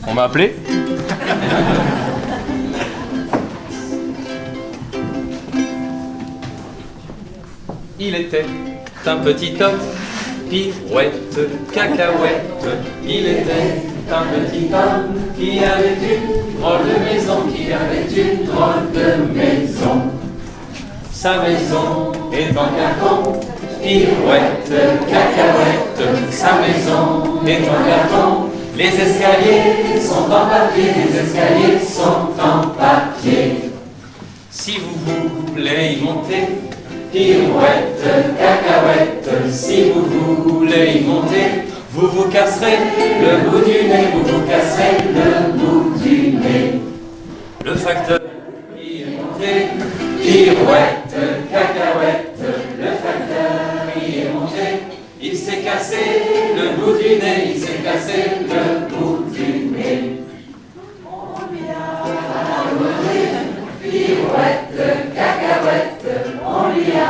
On m'a appelé? Il était un petit homme, pirouette, cacahuète. Il était un petit homme qui avait une drôle de maison, qui avait une drôle de maison. Sa maison est en carton, pirouette, cacahuète. Sa maison est en carton. Les escaliers sont en papier, les escaliers sont en papier. Si vous voulez y monter, pirouette, cacahuète, si vous voulez y monter, vous vous casserez le bout du nez, vous vous casserez le bout du nez. Le facteur y est monté, pirouette, cacahuète, le facteur y est monté, il s'est cassé le bout du nez, il s'est cassé le bout du nez. On lui a accommodé, pirouette, cacahuète, on lui a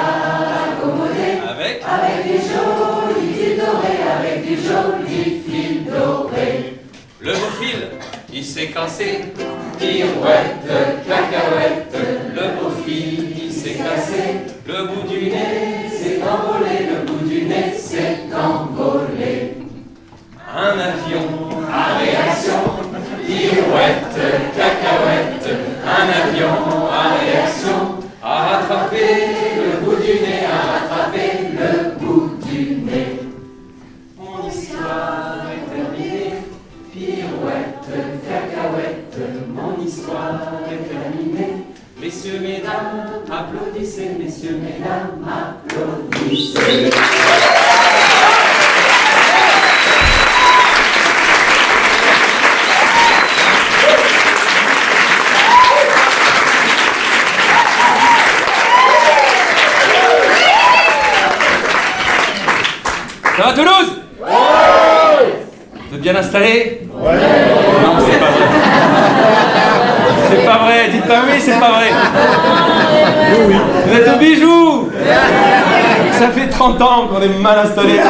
accommodé avec des jolis fils dorés, avec des jolis fils dorés. Le beau fil, il s'est cassé, pirouette, cacahuète, le beau fil, il s'est cassé, le bout du nez s'est envolé, le bout du nez s'est envolé. Un avion à réaction, pirouette, cacahuète, un avion à réaction, a rattrapé le bout du nez, a rattrapé le bout du nez. Mon histoire est terminée, pirouette, cacahuète, mon histoire est terminée. Messieurs, mesdames, applaudissez, messieurs, mesdames, applaudissez. Ça va Toulouse? Ouais. Vous êtes bien installés? Ouais. Non, c'est pas vrai. C'est pas vrai, dites pas oui, c'est pas vrai. Oui. Vous êtes au bijou. Ça fait 30 ans qu'on est mal installés.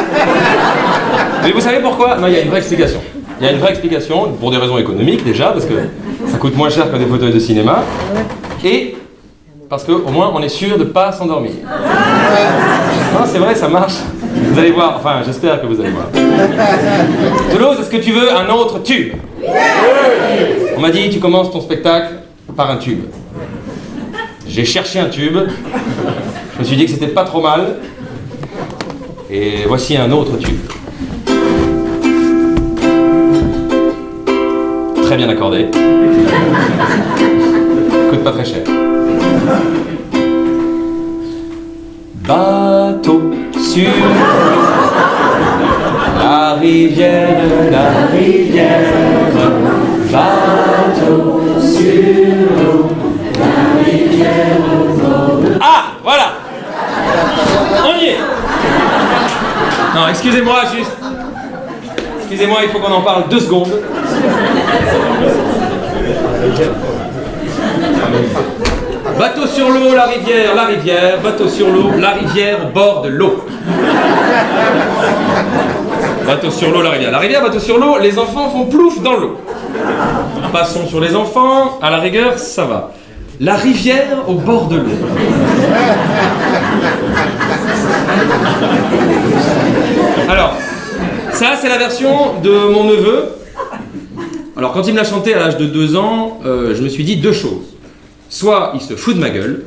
Mais vous savez pourquoi? Non, il y a une vraie explication. Il y a une vraie explication, pour des raisons économiques déjà, parce que ça coûte moins cher que des fauteuils de cinéma. Et parce qu'au moins on est sûr de ne pas s'endormir. Non, c'est vrai, ça marche. Vous allez voir, enfin j'espère que vous allez voir. Toulouse, est-ce que tu veux un autre tube? On m'a dit, tu commences ton spectacle par un tube. J'ai cherché un tube, je me suis dit que c'était pas trop mal, et voici un autre tube. Très bien accordé. Coûte pas très cher. Bateau sur la rivière, bateau sur l'eau, la rivière au bord de... Ah, voilà. On y est. Non, excusez-moi, juste. Excusez-moi, il faut qu'on en parle 2 secondes. Bateau sur l'eau, la rivière, bateau sur l'eau, la rivière au bord de l'eau. Bateau sur l'eau, la rivière, bateau sur l'eau, les enfants font plouf dans l'eau. Passons sur les enfants, à la rigueur, ça va. La rivière au bord de l'eau. Alors, ça c'est la version de mon neveu. Alors quand il me l'a chanté à l'âge de 2 ans, je me suis dit 2 choses. Soit il se fout de ma gueule,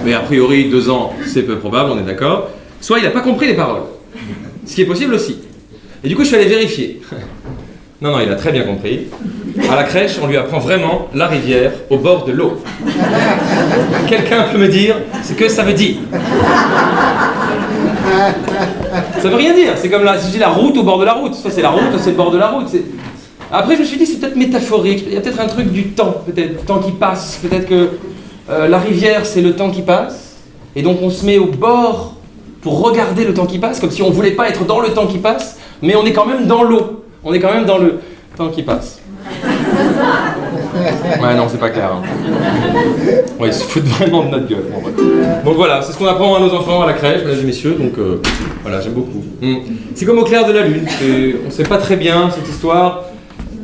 mais a priori 2 ans c'est peu probable, on est d'accord. Soit il n'a pas compris les paroles, ce qui est possible aussi. Et du coup je suis allé vérifier. Non, il a très bien compris. À la crèche, on lui apprend vraiment la rivière au bord de l'eau. Quelqu'un peut me dire ce que ça veut dire? Ça veut rien dire, c'est comme si je dis la route au bord de la route. Soit c'est la route, soit c'est le bord de la route. Après je me suis dit c'est peut-être métaphorique, il y a peut-être un truc du temps, peut-être, le temps qui passe, peut-être que la rivière c'est le temps qui passe, et donc on se met au bord pour regarder le temps qui passe, comme si on voulait pas être dans le temps qui passe, mais on est quand même dans l'eau, on est quand même dans le temps qui passe. Ouais, non, c'est pas clair. Hein. Ouais, ils se foutent vraiment de notre gueule. Bon, ouais. Donc voilà, c'est ce qu'on apprend à nos enfants à la crèche, mesdames et messieurs, donc voilà, j'aime beaucoup. C'est comme au clair de la lune, on sait pas très bien cette histoire.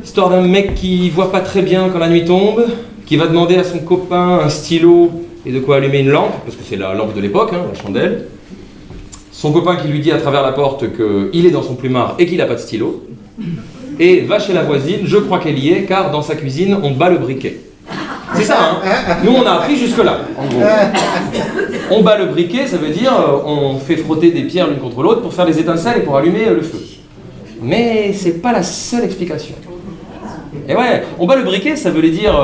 Histoire d'un mec qui voit pas très bien quand la nuit tombe, qui va demander à son copain un stylo et de quoi allumer une lampe, parce que c'est la lampe de l'époque, hein, la chandelle. Son copain qui lui dit à travers la porte qu'il est dans son plumard et qu'il n'a pas de stylo. Et va chez la voisine, je crois qu'elle y est, car dans sa cuisine, on bat le briquet. C'est ça, hein. Nous, on a appris jusque-là, en gros. On bat le briquet, ça veut dire on fait frotter des pierres l'une contre l'autre pour faire des étincelles et pour allumer le feu. Mais c'est pas la seule explication. Et ouais, on bat le briquet, ça veut dire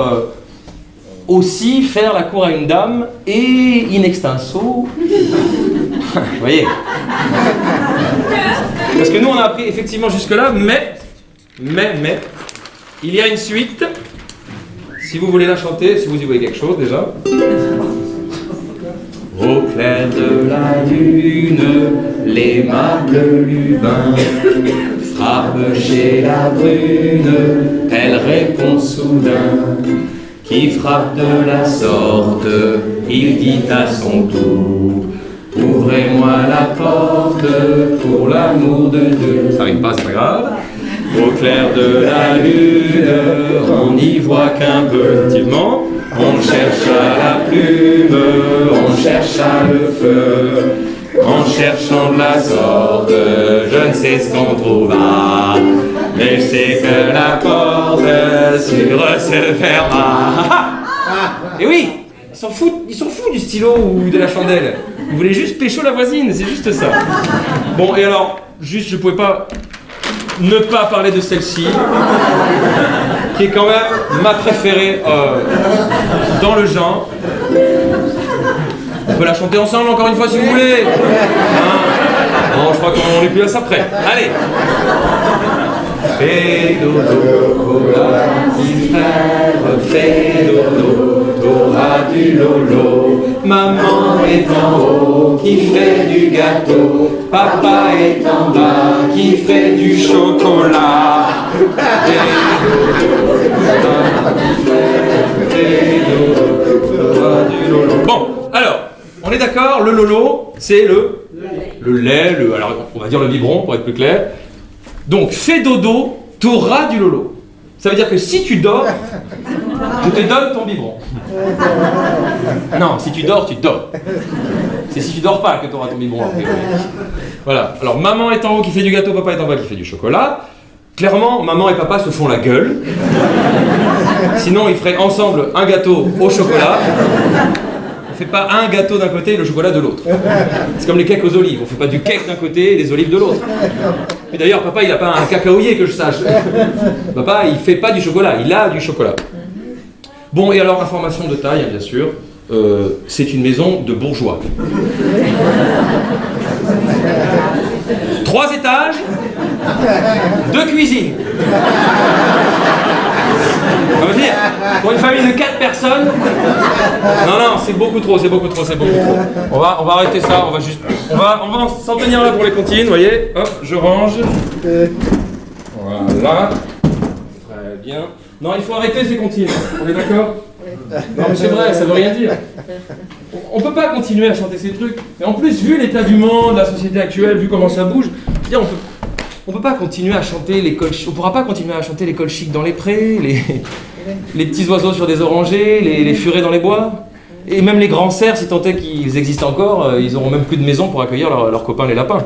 aussi faire la cour à une dame et in extenso. Vous voyez. Parce que nous, on a appris effectivement jusque-là, mais, il y a une suite. Si vous voulez la chanter, si vous y voyez quelque chose déjà. Au clair de la lune, les mâts de Lubin frappent chez la brune, elle répond soudain. Qui frappe de la sorte, il dit à son tour. Ouvrez-moi la porte pour l'amour de Dieu. Ça arrive pas, c'est pas grave. Au clair de la lune, on n'y voit qu'un peu. Effectivement, on cherche à la plume, on cherche à le feu. En cherchant de la sorte, je ne sais ce qu'on trouvera. Mais je sais que la porte sur se ferma. Et oui, ils s'en foutent du stylo ou de la chandelle. Ils voulaient juste pécho la voisine, c'est juste ça. Bon, et alors, juste, je pouvais pas ne pas parler de celle-ci, qui est quand même ma préférée dans le genre. On peut la chanter ensemble encore une fois si vous voulez. Non, je crois qu'on n'est plus à ça près. Allez. Fais dodo, cola, petit frère, fais dodo, t'auras du lolo. Maman est en haut, qui fait du gâteau. Papa est en bas, qui fait du chocolat. Fais dodo, t'auras du lolo. Bon, alors, on est d'accord, le lolo, c'est le lait, alors on va dire le biberon pour être plus clair. Donc, fais dodo, t'auras du lolo. Ça veut dire que si tu dors, je te donne ton biberon. Non, si tu dors, tu dors. C'est si tu dors pas que tu auras ton biberon après. Voilà. Alors, maman est en haut qui fait du gâteau, papa est en bas qui fait du chocolat. Clairement, maman et papa se font la gueule. Sinon, ils feraient ensemble un gâteau au chocolat. On fait pas un gâteau d'un côté et le chocolat de l'autre. C'est comme les cakes aux olives. On fait pas du cake d'un côté et des olives de l'autre. Et d'ailleurs, papa, il a pas un cacaoyer que je sache. Papa, il fait pas du chocolat, il a du chocolat. Bon, et alors, information de taille, bien sûr. C'est une maison de bourgeois. 3 étages, 2 cuisines. Ça veut dire, pour une famille de 4 personnes, non, c'est beaucoup trop. On va arrêter ça, on va s'en tenir là pour les comptines, vous voyez. Hop, je range. Voilà. Très bien. Non, il faut arrêter ces comptines, on est d'accord? Non, mais c'est vrai, ça veut rien dire. On peut pas continuer à chanter ces trucs. Et en plus, vu l'état du monde, la société actuelle, vu comment ça bouge, je veux dire, on peut pas continuer à chanter l'école. On pourra pas continuer à chanter l'école chic dans les prés, les petits oiseaux sur des orangers, les furets dans les bois. Et même les grands cerfs, si tant est qu'ils existent encore, ils auront même plus de maison pour accueillir leurs copains les lapins.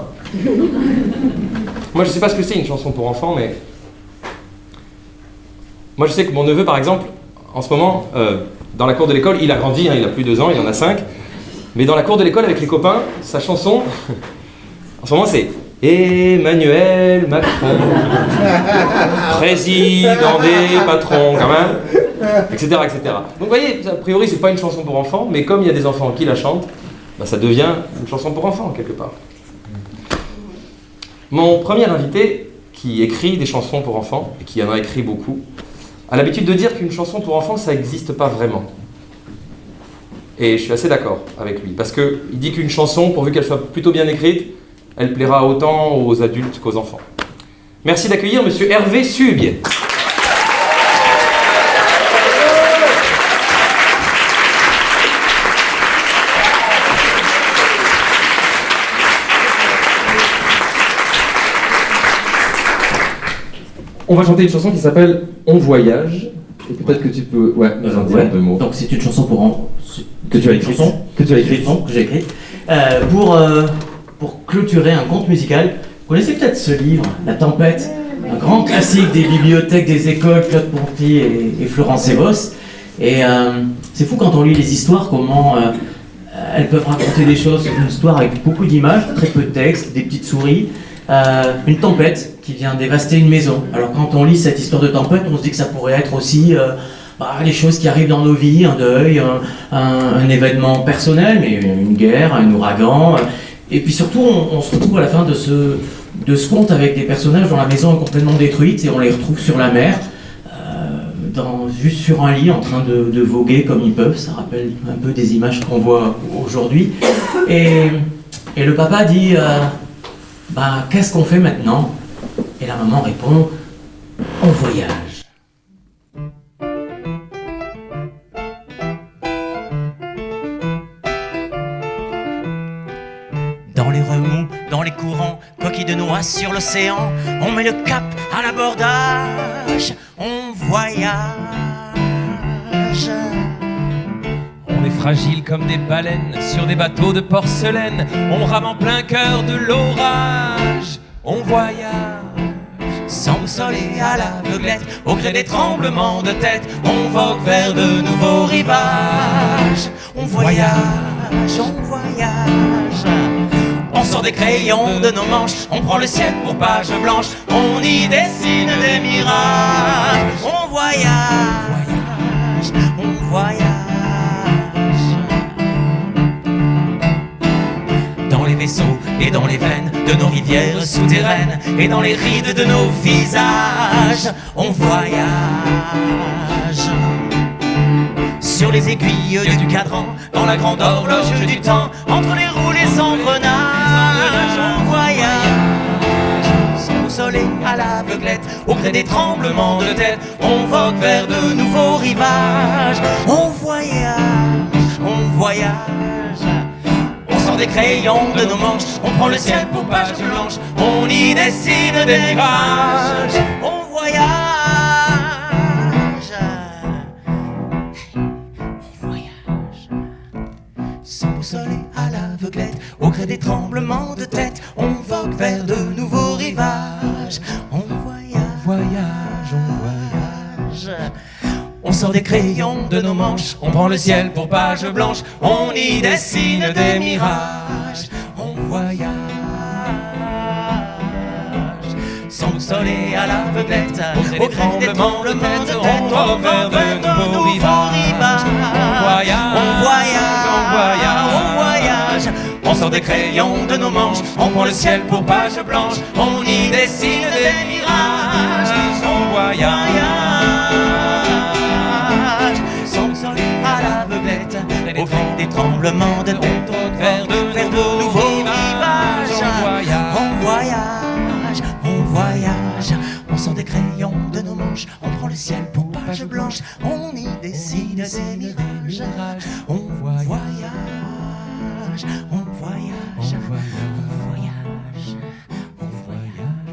Moi, je sais pas ce que c'est une chanson pour enfants, mais moi, je sais que mon neveu, par exemple, en ce moment, dans la cour de l'école, il a grandi, hein, il a plus de 2 ans, il en a 5. Mais dans la cour de l'école avec les copains, sa chanson, en ce moment, c'est Emmanuel Macron, président des patrons, quand même, etc., etc. Donc vous voyez, a priori, c'est pas une chanson pour enfants, mais comme il y a des enfants qui la chantent, bah, ça devient une chanson pour enfants, quelque part. Mon premier invité, qui écrit des chansons pour enfants, et qui en a écrit beaucoup, a l'habitude de dire qu'une chanson pour enfants, ça n'existe pas vraiment. Et je suis assez d'accord avec lui, parce qu'il dit qu'une chanson, pourvu qu'elle soit plutôt bien écrite, elle plaira autant aux adultes qu'aux enfants. Merci d'accueillir Monsieur Hervé Subier. On va chanter une chanson qui s'appelle On voyage. Et peut-être que tu peux nous en dire deux mots. Donc c'est une chanson que tu as écrite. Que j'ai écrite. Pour clôturer un conte musical. Vous connaissez peut-être ce livre, La Tempête, un grand classique des bibliothèques des écoles, Claude Ponty et Florence Evos. Et c'est fou quand on lit les histoires, comment elles peuvent raconter des choses, une histoire avec beaucoup d'images, très peu de texte, des petites souris. Une tempête qui vient dévaster une maison. Alors quand on lit cette histoire de tempête, on se dit que ça pourrait être aussi les choses qui arrivent dans nos vies, un deuil, un événement personnel, mais une guerre, un ouragan. Et puis surtout, on se retrouve à la fin de ce conte avec des personnages dont la maison est complètement détruite et on les retrouve sur la mer, juste sur un lit en train de voguer comme ils peuvent. Ça rappelle un peu des images qu'on voit aujourd'hui. Et le papa dit qu'est-ce qu'on fait maintenant? Et la maman répond, on voyage. Dans les remous, dans les courants, coquilles de noix sur l'océan, on met le cap à l'abordage, on voyage. On est fragile comme des baleines sur des bateaux de porcelaine. On rame en plein cœur de l'orage. On voyage sans boussole et à l'aveuglette, au gré des tremblements de tête. On vogue vers de nouveaux rivages. On voyage, on voyage. On sort des crayons de nos manches, on prend le ciel pour page blanche, on y dessine des mirages. On voyage, on voyage. Dans les vaisseaux et dans les veines de nos rivières souterraines et dans les rides de nos visages, on voyage. Sur les aiguilles du cadran, dans la grande horloge du temps, entre les roues, les engrenages, on voyage. Sans boussole et à l'aveuglette, au gré des tremblements de tête, on vogue vers de nouveaux rivages. On voyage, on voyage. On sort des crayons de nos manches, on prend le ciel pour page blanche, on y dessine des mirages. On voyage. Sans boussole et à l'aveuglette, au gré des tremblements de tête, on vogue vers de nouveaux rivages. On voyage, voyage, on voyage. On sort des crayons de nos manches, on prend le ciel pour page blanche, on y dessine des mirages. On voyage. Sans boussole et à l'aveuglette, au gré des tremblements de tête, on vogue vers de nouveaux rivages. On voyage, on voyage, on voyage, on voyage. On sort des crayons de nos manches, on prend le ciel pour page blanche, on y dessine des mirages. On voyage. Sans boussole à l'aveuglette, au gré des tremblements de tête, vers de nouveaux rivages. On voyage, on voyage. On sort des crayons de nos manches, on prend le ciel pour page blanche, on y dessine des mirages. On voyage, on voyage, on voyage, on voyage, on voyage.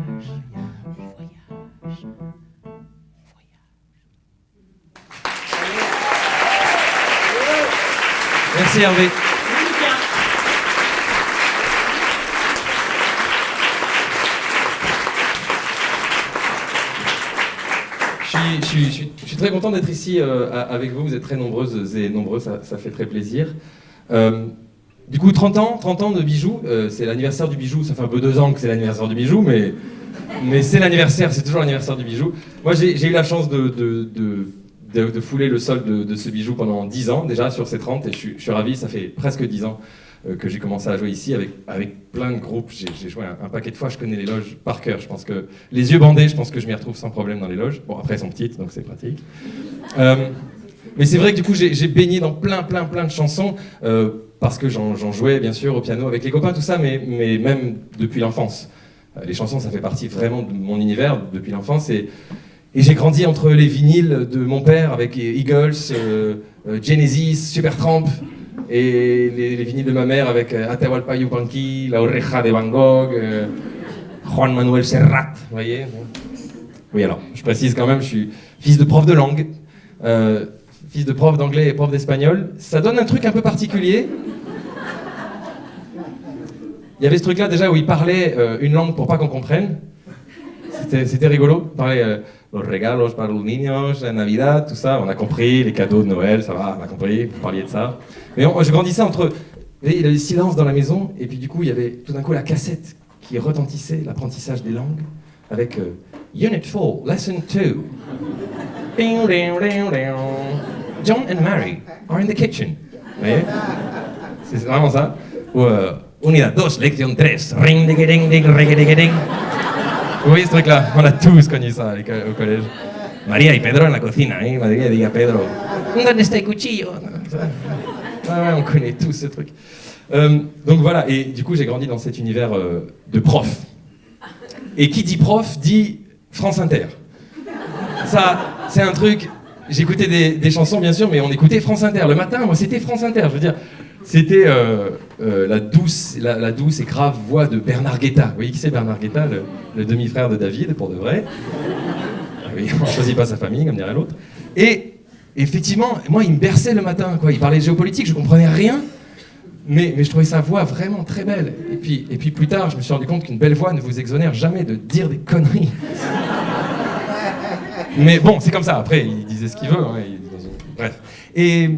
Merci Hervé. Je suis très content d'être ici avec vous. Vous êtes très nombreuses et nombreux, ça fait très plaisir. Du coup, 30 ans de Bijoux, c'est l'anniversaire du Bijou. Ça fait un peu 2 ans que c'est l'anniversaire du Bijou, mais c'est l'anniversaire, c'est toujours l'anniversaire du Bijou. Moi, j'ai eu la chance de fouler le sol de ce Bijou pendant 10 ans déjà sur ces 30, et je suis ravi. Ça fait presque 10 ans que j'ai commencé à jouer ici avec plein de groupes. J'ai joué un paquet de fois, je connais les loges par cœur. Je pense que les yeux bandés, je pense que je m'y retrouve sans problème dans les loges. Bon, après elles sont petites, donc c'est pratique. Mais c'est vrai que du coup j'ai baigné dans plein de chansons parce que j'en jouais bien sûr au piano avec les copains, tout ça, mais même depuis l'enfance. Les chansons, ça fait partie vraiment de mon univers depuis l'enfance, et j'ai grandi entre les vinyles de mon père avec Eagles, Genesis, Supertramp, et les vinyles de ma mère avec Atahualpa Yupanqui, La Oreja de Van Gogh, Juan Manuel Serrat, vous voyez. Oui, alors, je précise quand même, je suis fils de prof de langue, fils de prof d'anglais et prof d'espagnol. Ça donne un truc un peu particulier. Il y avait ce truc-là déjà où il parlait une langue pour pas qu'on comprenne. C'était rigolo. Il parlait los regalos para los niños, la Navidad, tout ça. On a compris, les cadeaux de Noël, ça va, on a compris, vous parliez de ça. Mais je grandissais entre... Vous voyez, il y avait le silence dans la maison, et puis du coup, il y avait tout d'un coup la cassette qui retentissait, l'apprentissage des langues, avec Unit 4, Lesson 2. Ding, ding, ding, ding. John and Mary are in the kitchen. Vous voyez? C'est vraiment ça. Ou Unidad 2, Lección 3, ring, ding, ding, ding, ring, ding, ding. Vous voyez ce truc-là? On a tous connu ça au collège. María y Pedro en la cocina, hein? María dit à Pedro, ¿dónde está el cuchillo? Ouais, on connaît tous ce truc. Donc voilà, et du coup j'ai grandi dans cet univers de prof. Et qui dit prof dit France Inter. Ça, c'est un truc... J'écoutais des chansons bien sûr, mais on écoutait France Inter. Le matin, moi c'était France Inter, je veux dire. C'était la douce et grave voix de Bernard Guetta. Vous voyez qui c'est Bernard Guetta, le demi-frère de David, pour de vrai. Ah oui, on ne choisit pas sa famille, comme dirait l'autre. Et effectivement, moi, il me berçait le matin, quoi. Il parlait de géopolitique, je comprenais rien, mais je trouvais sa voix vraiment très belle. Et puis plus tard, je me suis rendu compte qu'une belle voix ne vous exonère jamais de dire des conneries. Mais bon, c'est comme ça. Après, il disait ce qu'il veut. Hein, bref. Et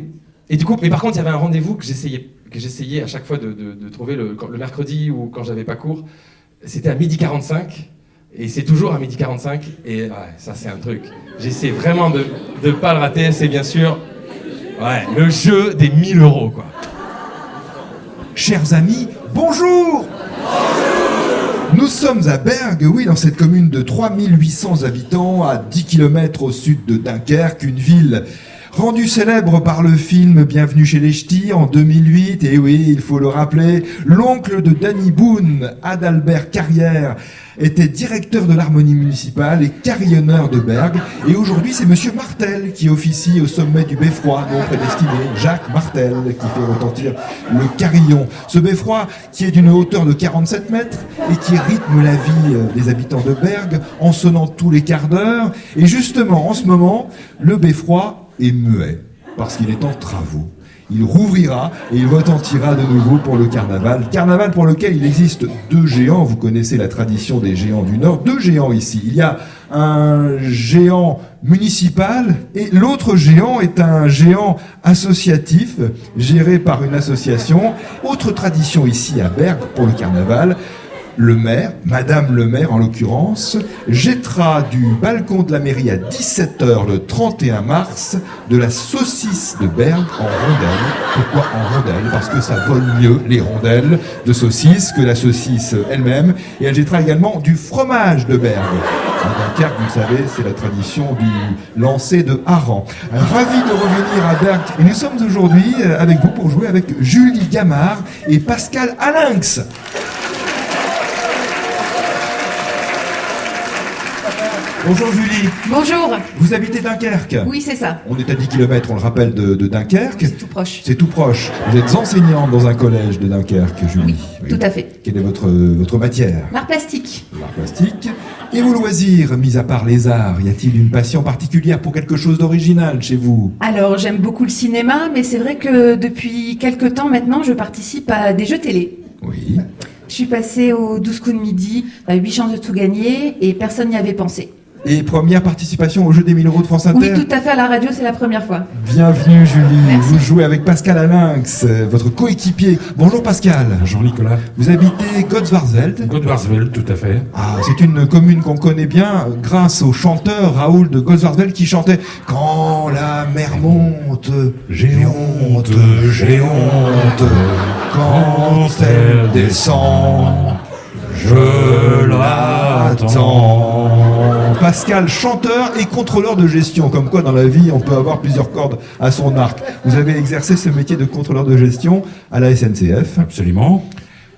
du coup, mais par contre, il y avait un rendez-vous que j'essayais à chaque fois de trouver le mercredi ou quand j'avais pas cours. C'était à 12h45. Et c'est toujours à 12h45. Et ouais, ça, c'est un truc. J'essaie vraiment de pas le rater. C'est bien sûr le jeu des 1000 €, quoi. Chers amis, bonjour! Nous sommes à Bergues, oui, dans cette commune de 3800 habitants, à 10 km au sud de Dunkerque, une ville rendu célèbre par le film Bienvenue chez les Ch'tis en 2008, et oui, il faut le rappeler, l'oncle de Danny Boone, Adalbert Carrière, était directeur de l'harmonie municipale et carillonneur de Bergues, et aujourd'hui c'est Monsieur Martel qui officie au sommet du beffroi, non prédestiné, Jacques Martel, qui fait retentir le carillon. Ce beffroi qui est d'une hauteur de 47 mètres et qui rythme la vie des habitants de Bergues en sonnant tous les quarts d'heure, et justement en ce moment, le beffroi est muet, parce qu'il est en travaux. Il rouvrira et il retentira de nouveau pour le carnaval. Carnaval pour lequel il existe deux géants. Vous connaissez la tradition des géants du Nord. Deux géants ici. Il y a un géant municipal et l'autre géant est un géant associatif géré par une association. Autre tradition ici à Bergues pour le carnaval. Le maire, Madame le maire en l'occurrence, jettera du balcon de la mairie à 17h le 31 mars de la saucisse de Bergues en rondelles. Pourquoi en rondelles? Parce que ça vole mieux les rondelles de saucisse que la saucisse elle-même. Et elle jettera également du fromage de Bergues. À Dunkerque, vous le savez, c'est la tradition du lancer de hareng. Ravi de revenir à Bergues. Et nous sommes aujourd'hui avec vous pour jouer avec Julie Gamard et Pascal Alinx. Bonjour Julie. Bonjour. Vous habitez Dunkerque? Oui, c'est ça. On est à 10 km, on le rappelle, de Dunkerque. Oui, c'est tout proche. C'est tout proche. Vous êtes enseignante dans un collège de Dunkerque, Julie. Oui, tout à fait. Quelle est votre matière? L'art plastique. L'art plastique. Et vos loisirs, mis à part les arts, y a-t-il une passion particulière pour quelque chose d'original chez vous? Alors, j'aime beaucoup le cinéma, mais c'est vrai que depuis quelques temps maintenant, je participe à des jeux télé. Oui. Je suis passée au 12 coups de midi, 8 chances de tout gagner, et personne n'y avait pensé. Et première participation au jeu des 1000 € de France Inter? Oui, tout à fait, à la radio, c'est la première fois. Bienvenue Julie. Merci. Vous jouez avec Pascal Alinx, votre coéquipier. Bonjour Pascal. Bonjour Nicolas. Vous habitez Gottsvarsveld. Gottsvarsveld, tout à fait. Ah, c'est une commune qu'on connaît bien grâce au chanteur Raoul de Gottsvarsveld qui chantait « Quand la mer monte, j'ai honte, j'ai honte, quand elle descend, je l'attends. » Pascal, chanteur et contrôleur de gestion, comme quoi dans la vie on peut avoir plusieurs cordes à son arc. Vous avez exercé ce métier de contrôleur de gestion à la SNCF. Absolument.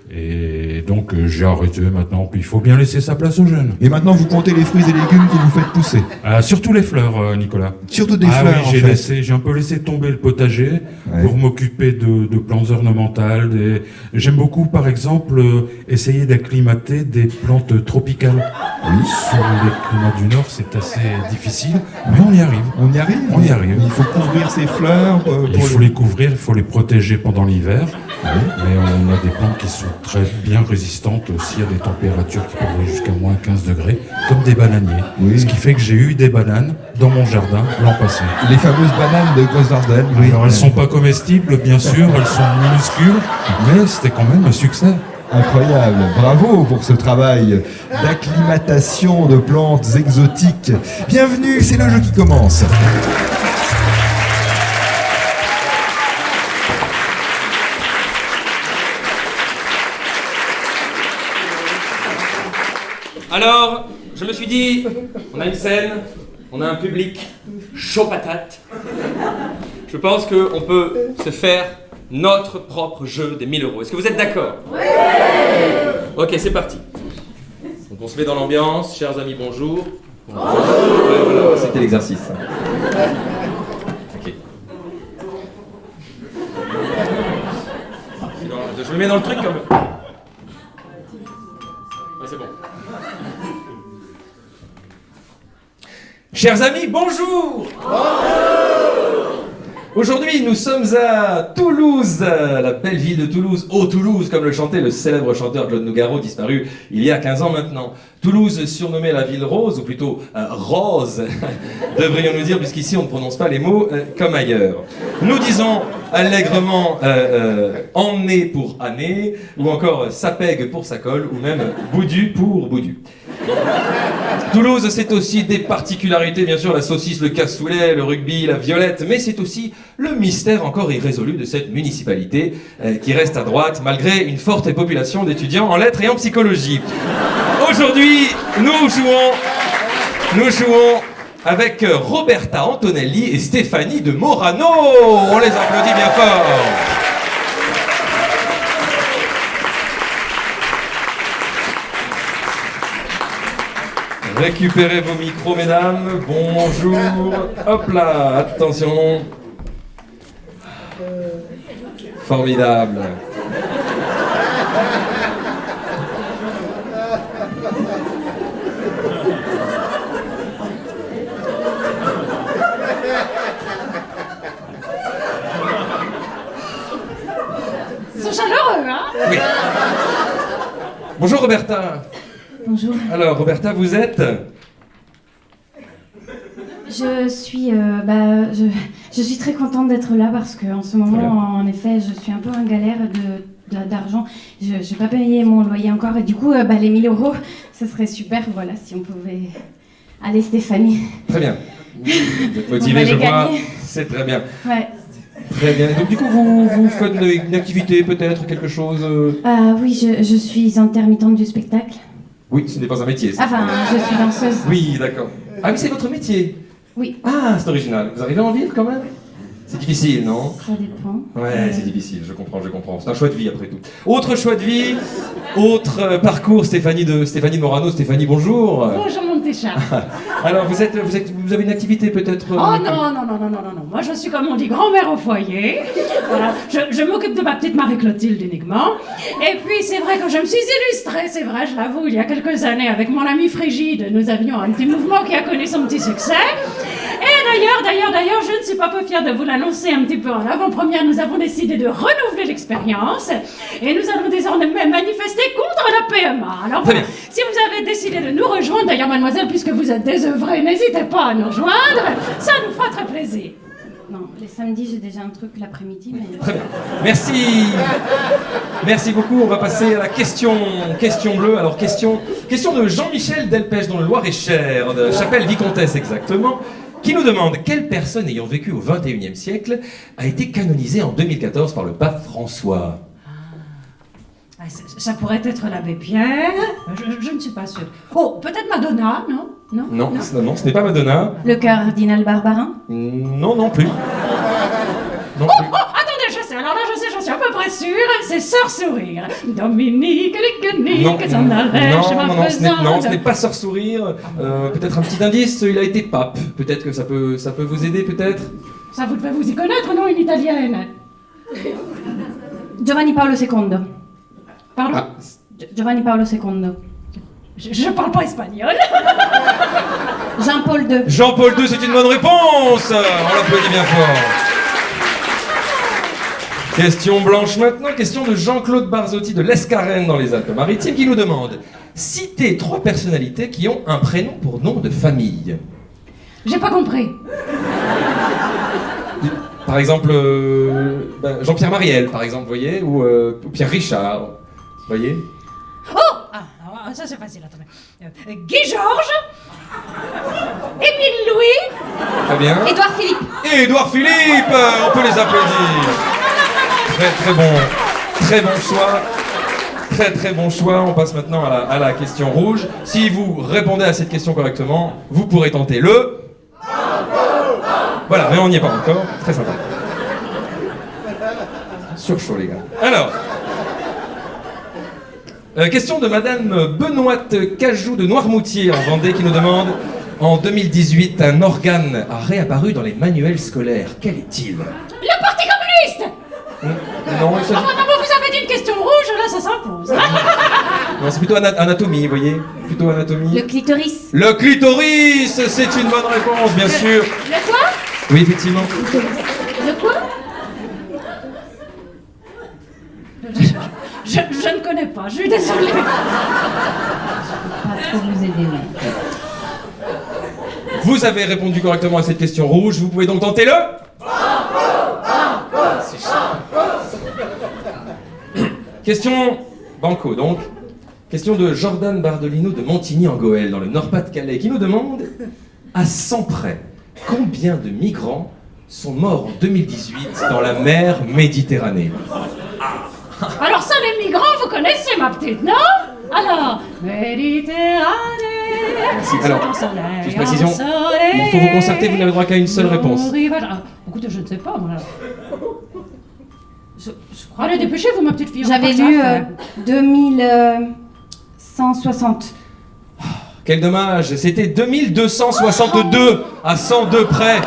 Et donc j'ai arrêté maintenant, puis il faut bien laisser sa place aux jeunes. Et maintenant vous comptez les fruits et légumes que vous faites pousser. Surtout les fleurs, Nicolas. Surtout des fleurs oui, en fait. j'ai un peu laissé tomber le potager Ouais. pour m'occuper de plantes ornementales. J'aime beaucoup par exemple essayer d'acclimater des plantes tropicales. Sur les climats du Nord, c'est assez difficile, mais on y arrive. On y arrive? On y arrive. Il faut couvrir ces fleurs Il faut les couvrir, il faut les protéger pendant l'hiver. Mais on a des plantes qui sont très bien résistantes aussi à des températures qui peuvent aller jusqu'à moins 15 degrés, comme des bananiers. Oui. Ce qui fait que j'ai eu des bananes dans mon jardin l'an passé. Les fameuses bananes de Grosse-Ardenne. Oui. Alors elles sont pas comestibles, bien sûr, elles sont minuscules, mais c'était quand même un succès. Incroyable, bravo pour ce travail d'acclimatation de plantes exotiques. Bienvenue, c'est le jeu qui commence. Alors, je me suis dit, on a une scène, on a un public chaud patate. Je pense qu'on peut se faire notre propre jeu des 1000 euros. Est-ce que vous êtes d'accord? Oui. Ok, c'est parti. Donc on se met dans l'ambiance. Chers amis, bonjour. Bonjour. Ouais, voilà, C'était l'exercice. ok. Je me mets dans le truc quand même. Ah, c'est bon. Chers amis, bonjour. Aujourd'hui, nous sommes à Toulouse, la belle ville de Toulouse. Oh Toulouse, comme le chantait le célèbre chanteur Claude Nougaro, disparu il y a 15 ans maintenant. Toulouse, surnommée la ville rose, ou plutôt rose, devrions-nous dire, puisqu'ici on ne prononce pas les mots comme ailleurs. Nous disons allègrement emmené pour année, ou encore sapègue pour sa colle, ou même boudu pour boudu. Toulouse, c'est aussi des particularités, bien sûr, la saucisse, le cassoulet, le rugby, la violette, mais c'est aussi le mystère encore irrésolu de cette municipalité qui reste à droite malgré une forte population d'étudiants en lettres et en psychologie. Aujourd'hui, nous jouons avec Roberta Antonelli et Stéphanie de Morano. On les applaudit bien fort. Récupérez vos micros, mesdames. Bonjour. Hop là, attention. Formidable. Ils sont chaleureux, hein? Oui. Bonjour Roberta. Bonjour. Alors Roberta, vous êtes? Je suis, je suis très contente d'être là parce qu'en ce moment, en effet, je suis un peu en galère d'argent. Je n'ai pas payé mon loyer encore et du coup, les 1000 euros, ce serait super, voilà, si on pouvait... Allez Stéphanie. Très bien. Vous êtes motivée, je vois. C'est très bien. Ouais. Très bien. Donc du coup, vous faites une activité, peut-être, quelque chose Oui, je suis intermittente du spectacle. Oui, ce n'est pas un métier. Ça. Enfin, je suis danseuse. Oui, d'accord. Ah oui, c'est votre métier. Oui. Ah, c'est original. Vous arrivez à en vivre quand même? C'est difficile, non? Ça dépend. Ouais, c'est difficile, je comprends. C'est un choix de vie après tout. Autre choix de vie, autre parcours, Stéphanie de Morano. Stéphanie, bonjour. Bonjour mon petit chat. Alors, vous avez une activité peut-être Oh non. Moi, je suis, comme on dit, grand-mère au foyer. Voilà. Je m'occupe de ma petite Marie-Clotilde uniquement. Et puis, c'est vrai que je me suis illustrée, c'est vrai, je l'avoue, il y a quelques années, avec mon ami Frigide, nous avions un petit mouvement qui a connu son petit succès. Et d'ailleurs, je ne suis pas peu fière de vous l'annoncer un petit peu en avant-première. Nous avons décidé de renouveler l'expérience et nous allons désormais manifester contre la PMA. Alors voilà, si vous avez décidé de nous rejoindre, d'ailleurs mademoiselle, puisque vous êtes désœuvrée, n'hésitez pas à nous rejoindre, ça nous fera très plaisir. Non, les samedis, j'ai déjà un truc l'après-midi, mais... Très bien. Merci. Merci beaucoup. On va passer à la question bleue. Alors, question de Jean-Michel Delpech dans le Loir-et-Cher, de Chapelle-Vicomtesse exactement, qui nous demande quelle personne ayant vécu au XXIe siècle a été canonisée en 2014 par le pape François. Ça pourrait être l'abbé Pierre, je ne suis pas sûre. Oh, peut-être Madonna, non? Non, ce n'est pas Madonna. Le cardinal Barbarin? Non plus. Non plus. Attendez, je sais, alors là je suis à peu près sûre, c'est Sœur Sourire. Dominique, Liconique, s'en allait chez ma faisande. Non, ce n'est pas Sœur Sourire. Peut-être un petit indice, il a été pape. Peut-être que ça peut vous aider, peut-être. Ça vous devez vous y connaître, non, une italienne? Giovanni Paolo II. Pardon? Giovanni Paolo II. Je parle pas espagnol. Jean-Paul II. Jean-Paul II, c'est une bonne réponse. On l'applaudit bien fort. Question blanche maintenant, question de Jean-Claude Barzotti de l'Escarène dans les Alpes-Maritimes qui nous demande: citez 3 personnalités qui ont un prénom pour nom de famille. J'ai pas compris. Par exemple, Jean-Pierre Mariel, par exemple, vous voyez, ou Pierre Richard, vous voyez. Oh, ça c'est facile, attendez. Guy Georges, Émile Louis. Très bien. Édouard Philippe. Et Édouard Philippe, on peut les applaudir. Très bon choix. Très bon choix. On passe maintenant à la question rouge. Si vous répondez à cette question correctement, vous pourrez tenter le... Voilà, mais on n'y est pas encore. Très sympa. Sur chaud, les gars. Alors... question de Madame Benoîte Cajou de Noirmoutier en Vendée qui nous demande: en 2018, un organe a réapparu dans les manuels scolaires. Quel est-il? Le Parti communiste. Non, Non, vous avez dit une question rouge, là ça s'impose. non, c'est plutôt anatomie, vous voyez. Plutôt anatomie. Le clitoris. Le clitoris, c'est une bonne réponse, bien sûr. Le quoi? Oui, effectivement. Le quoi? Je ne connais pas, je suis désolée. Pas trop vous aider, mais... Vous avez répondu correctement à cette question rouge, vous pouvez donc tenter le... Question banco, donc. Question de Jordan Bardolino de Montigny en Goële, dans le Nord-Pas-de-Calais, qui nous demande: à 100 près, combien de migrants sont morts en 2018 dans la mer Méditerranée? Alors ça, les migrants, vous connaissez ma petite, non? Alors, Méditerranée, Merci. Alors, ton soleil juste précision, ensoleillé, il faut vous concerter, vous n'avez droit qu'à une seule réponse. mon rivage- Ah, écoutez, je ne sais pas, moi. Je crois, allez, dépêchez-vous, ma petite fille. on a J'avais pas que ça lu à faire. 2160. Quel dommage, c'était 2262 à 102 près.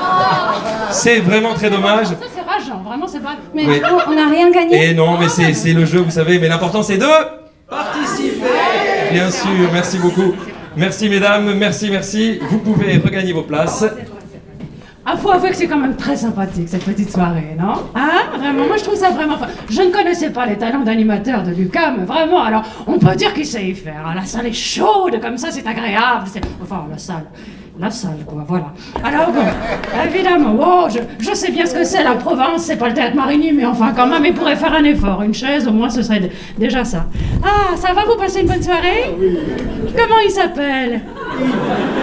C'est vraiment très dommage. Ça, c'est rageant, vraiment, c'est pas... Mais Oui. du coup, on n'a rien gagné. Et non, mais c'est le jeu, vous savez, mais l'important c'est de... Participer. Bien sûr, merci beaucoup. Merci mesdames, merci. Vous pouvez regagner vos places. Ah, faut avouer que c'est quand même très sympathique, cette petite soirée, non? Hein? Vraiment, moi je trouve ça vraiment... Je ne connaissais pas les talents d'animateur de Lucas, mais vraiment, alors, on peut dire qu'il sait y faire. Hein. La salle est chaude, comme ça, c'est agréable. Enfin, la salle, quoi, voilà. Alors bon, évidemment, oh, je sais bien ce que c'est, la Provence, c'est pas le théâtre Marigny, mais enfin, quand même, il pourrait faire un effort. Une chaise, au moins, ce serait déjà ça. Ah, ça va, vous passer une bonne soirée? Comment il s'appelle?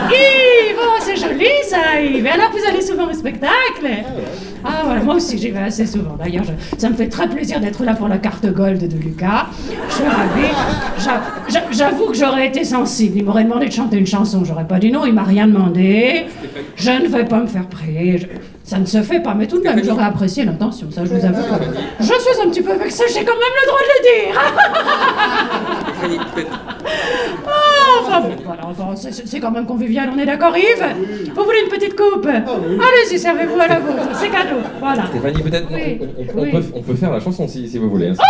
Yves! Oh, c'est joli ça, Yves! Et alors, vous allez souvent au spectacle? Ah, voilà, moi aussi, j'y vais assez souvent. D'ailleurs, ça me fait très plaisir d'être là pour la carte gold de Lucas. Je suis ravie. J'avoue que j'aurais été sensible. Il m'aurait demandé de chanter une chanson. J'aurais pas dit non, il m'a rien demandé. Je ne vais pas me faire prier. Ça ne se fait pas, mais tout de même, j'aurais apprécié l'intention. Ça, je vous avoue. Je suis un petit peu vexée, j'ai quand même le droit de le dire. Enfin, bon, voilà, enfin, c'est quand même convivial, on est d'accord, Yves? Vous voulez une petite coupe? Allez-y, servez-vous à la vôtre, c'est cadeau, voilà. Stéphanie, peut-être Oui, on oui. peut faire la chanson si vous voulez. Hein. Oh,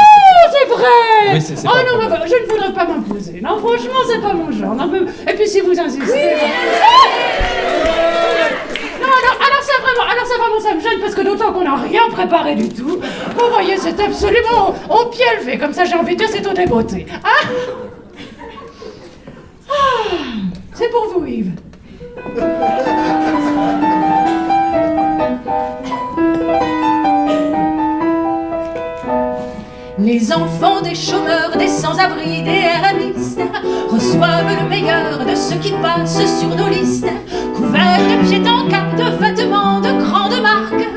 c'est vrai! Oui, c'est Oh pas un non, problème. je ne voudrais pas m'imposer. Non, franchement, c'est pas mon genre. Non, et puis si vous insistez... Non, alors ça vraiment, ça me gêne parce que d'autant qu'on n'a rien préparé du tout. Vous voyez, c'est absolument au pied levé. Comme ça, j'ai envie de dire, c'est au débeauté. Ah, c'est pour vous, Yves. Les enfants des chômeurs, des sans-abri, des RMistes reçoivent le meilleur de ceux qui passent sur nos listes, couverts de pieds en cap, de vêtements de grande marque.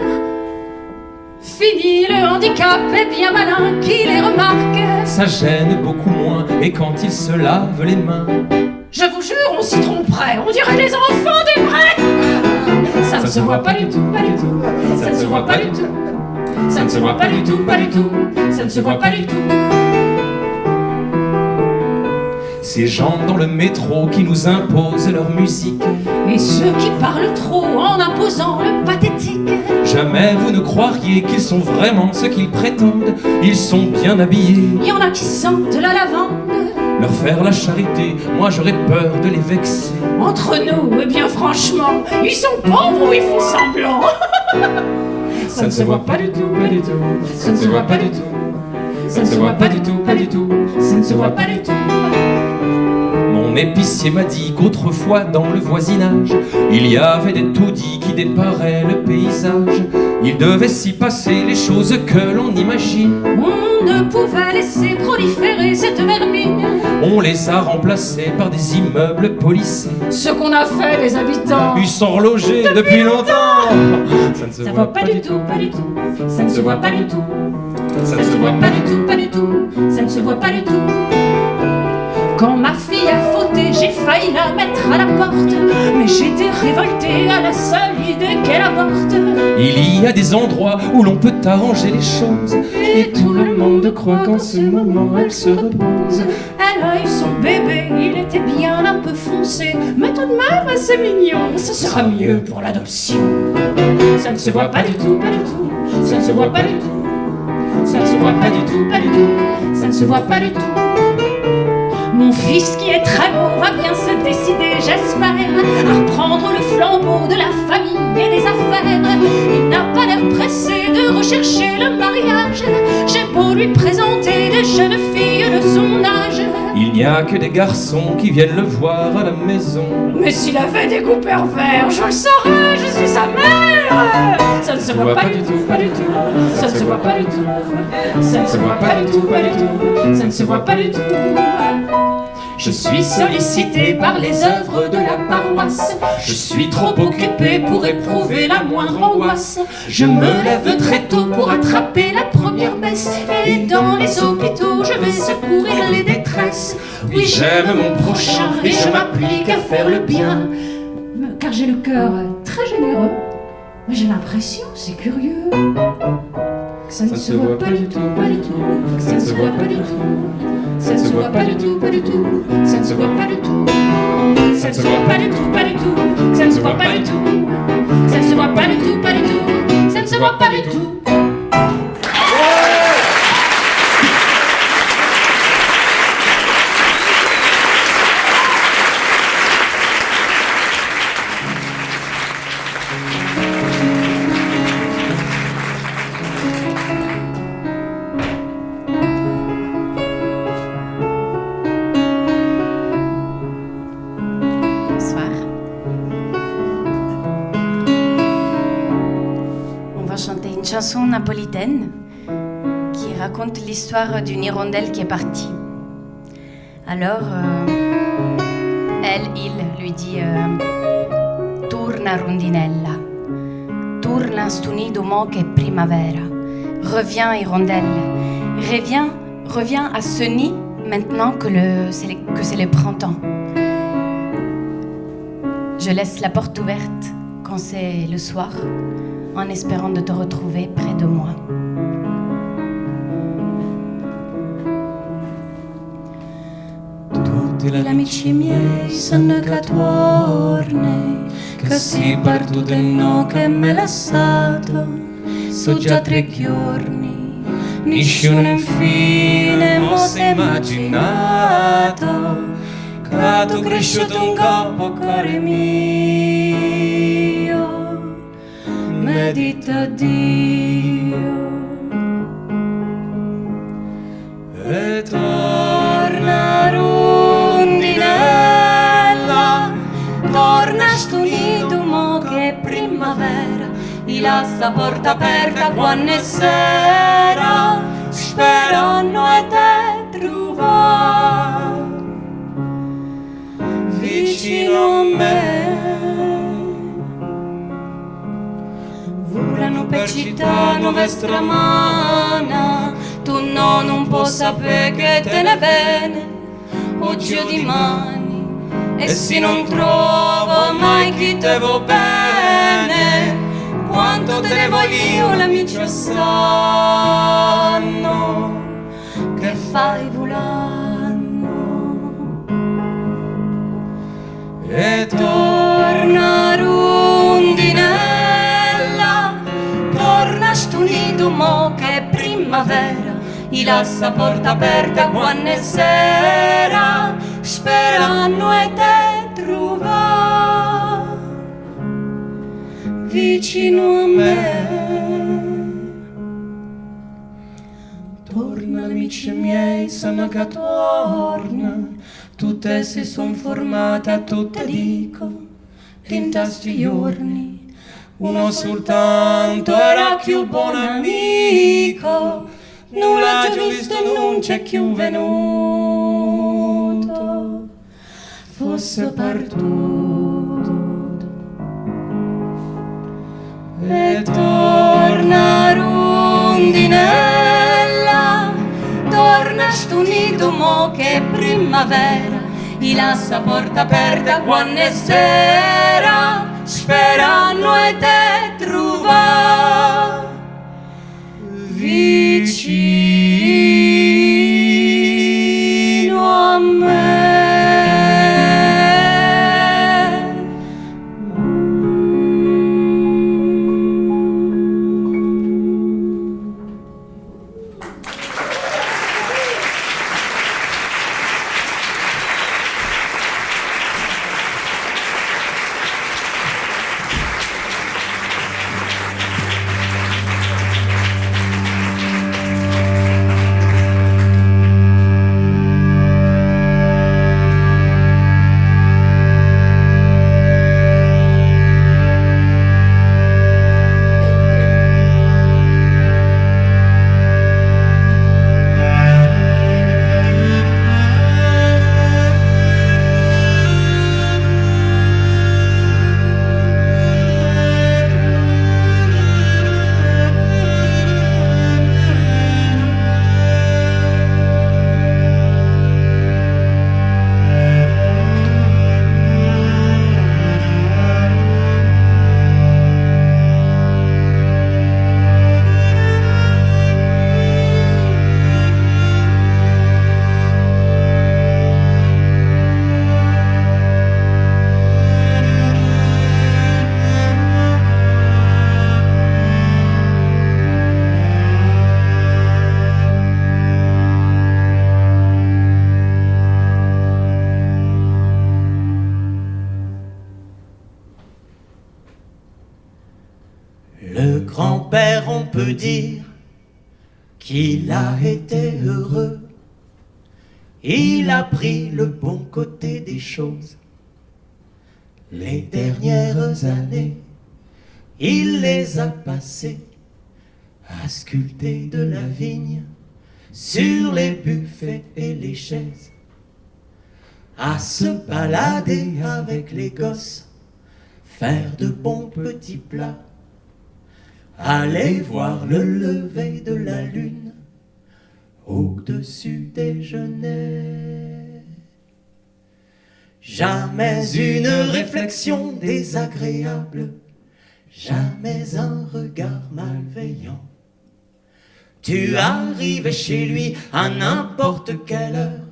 Fini le handicap et bien malin qui les remarque. Ça gêne beaucoup moins, et quand ils se lavent les mains. Je vous jure, on s'y tromperait, on dirait les enfants des vrais. Ça ne se voit pas du tout, pas du tout. Ça ne se voit pas du tout. Ça ne se voit pas du tout, pas du tout. Ça ne se voit pas du tout. Ces gens dans le métro qui nous imposent leur musique. Et ceux qui parlent trop en imposant le pathétique. Jamais vous ne croiriez qu'ils sont vraiment ce qu'ils prétendent. Ils sont bien habillés. Il y en a qui sentent la lavande. leur faire la charité, moi j'aurais peur de les vexer. Entre nous, eh bien franchement, ils sont pauvres ou ils font semblant. Ça ne se voit pas du tout, pas du tout. Ça ne se voit pas du tout. Ça ne se voit pas du tout, pas du tout. Ça ne se voit pas du tout. Mon épicier m'a dit qu'autrefois dans le voisinage, il y avait des taudis qui déparaient le paysage. Il devait s'y passer les choses que l'on imagine. On ne pouvait laisser proliférer cette vermine. On les a remplacés par des immeubles policiers. Ce qu'on a fait, les habitants. Ils sont relogés depuis longtemps. Ça ne se Ça voit voit pas du tout, pas du tout. Ça ne se voit pas du tout. Ça ne se voit pas du tout, pas du tout. Ça ne se voit pas du tout. Quand ma fille a fauté, j'ai failli la mettre à la porte. Mais j'étais révoltée à la seule idée qu'elle avorte. Il y a des endroits où l'on peut arranger les choses. Et tout le monde croit qu'en ce moment elle se repose. Elle a eu son bébé, il était bien un peu foncé. Mais tout de même assez mignon, ce sera mieux pour l'adoption. Ça ne se voit pas du tout, pas du tout. Ça ne se voit pas du tout. Ça ne se voit pas du tout, pas du tout. Ça ne se voit pas du tout. Mon fils qui est très beau va bien se décider, j'espère, à reprendre le flambeau de la famille et des affaires. Il n'a pas l'air pressé de rechercher le mariage. J'ai beau lui présenter des jeunes filles de son âge. Il n'y a que des garçons qui viennent le voir à la maison. Mais s'il avait des goûts pervers, je le saurais, je suis sa mère. Ça ne se voit pas du tout, pas du tout. Ça ne se voit pas du tout. Ça ne se voit pas du tout, pas du tout. Ça ne se voit pas du tout. Je suis sollicité par les œuvres de la paroisse. Je suis trop occupé pour éprouver la moindre angoisse. Je me lève très tôt pour attraper la première messe. Et dans les hôpitaux, je vais secourir les détresses. Oui, j'aime mon prochain et je m'applique à faire le bien. Car j'ai le cœur très généreux. Mais j'ai l'impression, c'est curieux, que ça ne se voit pas du tout, pas du tout. Ça ne se voit pas du tout. Ça ne se voit pas du tout, pas du tout. Ça ne se voit pas du tout. Ça ne se voit pas du tout, pas du tout. Ça ne se voit pas du tout. Ça ne se voit pas du tout, pas du tout. Ça ne se voit pas du tout. Chanson napolitaine qui raconte l'histoire d'une hirondelle qui est partie. Alors, il lui dit Torna rondinella, torna sto nido mo che è primavera. Reviens hirondelle, reviens à ce nid maintenant que c'est le printemps. Je laisse la porte ouverte quand c'est le soir, en espérant de te retrouver près de moi. Tutti gli amici miei sanno che torni, che si partito e no che me l'ha stato. So già 3 giorni, nessuno infine mo si è immaginato che tu cresciuto un capo cuore mio. Medita Dio e torna rondinella, torna sto nido mo che è primavera, e lascia porta aperta quando è sera, sperando e te trovare vicino a me. Volano per città nuove stramana, tu no, non puoi sapere che te ne viene oggi o dimani, e se non trovo mai chi te va bene, quanto te ne voglio io l'amici sanno che fai volando. E torna rondinella, torna sto nido mo che è primavera, il ha sa porta aperta quando è sera, sperando e te trova vicino a me. Torna amici miei, sanno che torna, tutte si son formate, tutte dico, in tasti giorni, uno soltanto era più buon amico, nulla già visto e non c'è più venuto, fosse partito. E torna rondinella, torna sto nido mo che è primavera, il lascia porta aperta quando è sera, sperando e te trova vicino a me. Le grand-père, on peut dire qu'il a été heureux. Il a pris le bon côté des choses. Les dernières années, il les a passées à sculpter de la vigne sur les buffets et les chaises, à se balader avec les gosses, faire de bons petits plats, aller voir le lever de la lune au-dessus des genêts. Jamais une réflexion désagréable, jamais un regard malveillant. Tu arrivais chez lui à n'importe quelle heure,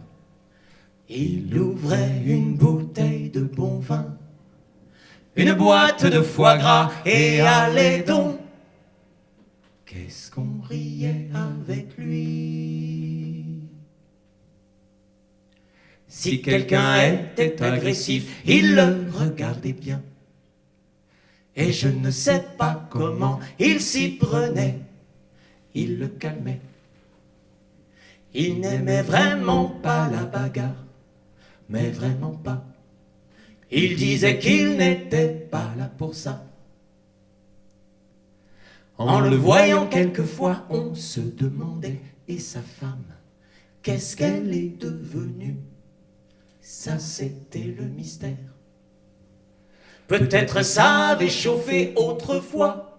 il ouvrait une bouteille de bon vin, une boîte de foie gras et allez donc. Qu'est-ce qu'on riait avec lui. Si quelqu'un était agressif, il le regardait bien. Et je ne sais pas comment il s'y prenait, il le calmait. Il n'aimait vraiment pas la bagarre, mais vraiment pas. Il disait qu'il n'était pas là pour ça. En le voyant quelquefois, on se demandait, et sa femme, qu'est-ce qu'elle est devenue? Ça, c'était le mystère. Peut-être ça avait chauffé autrefois,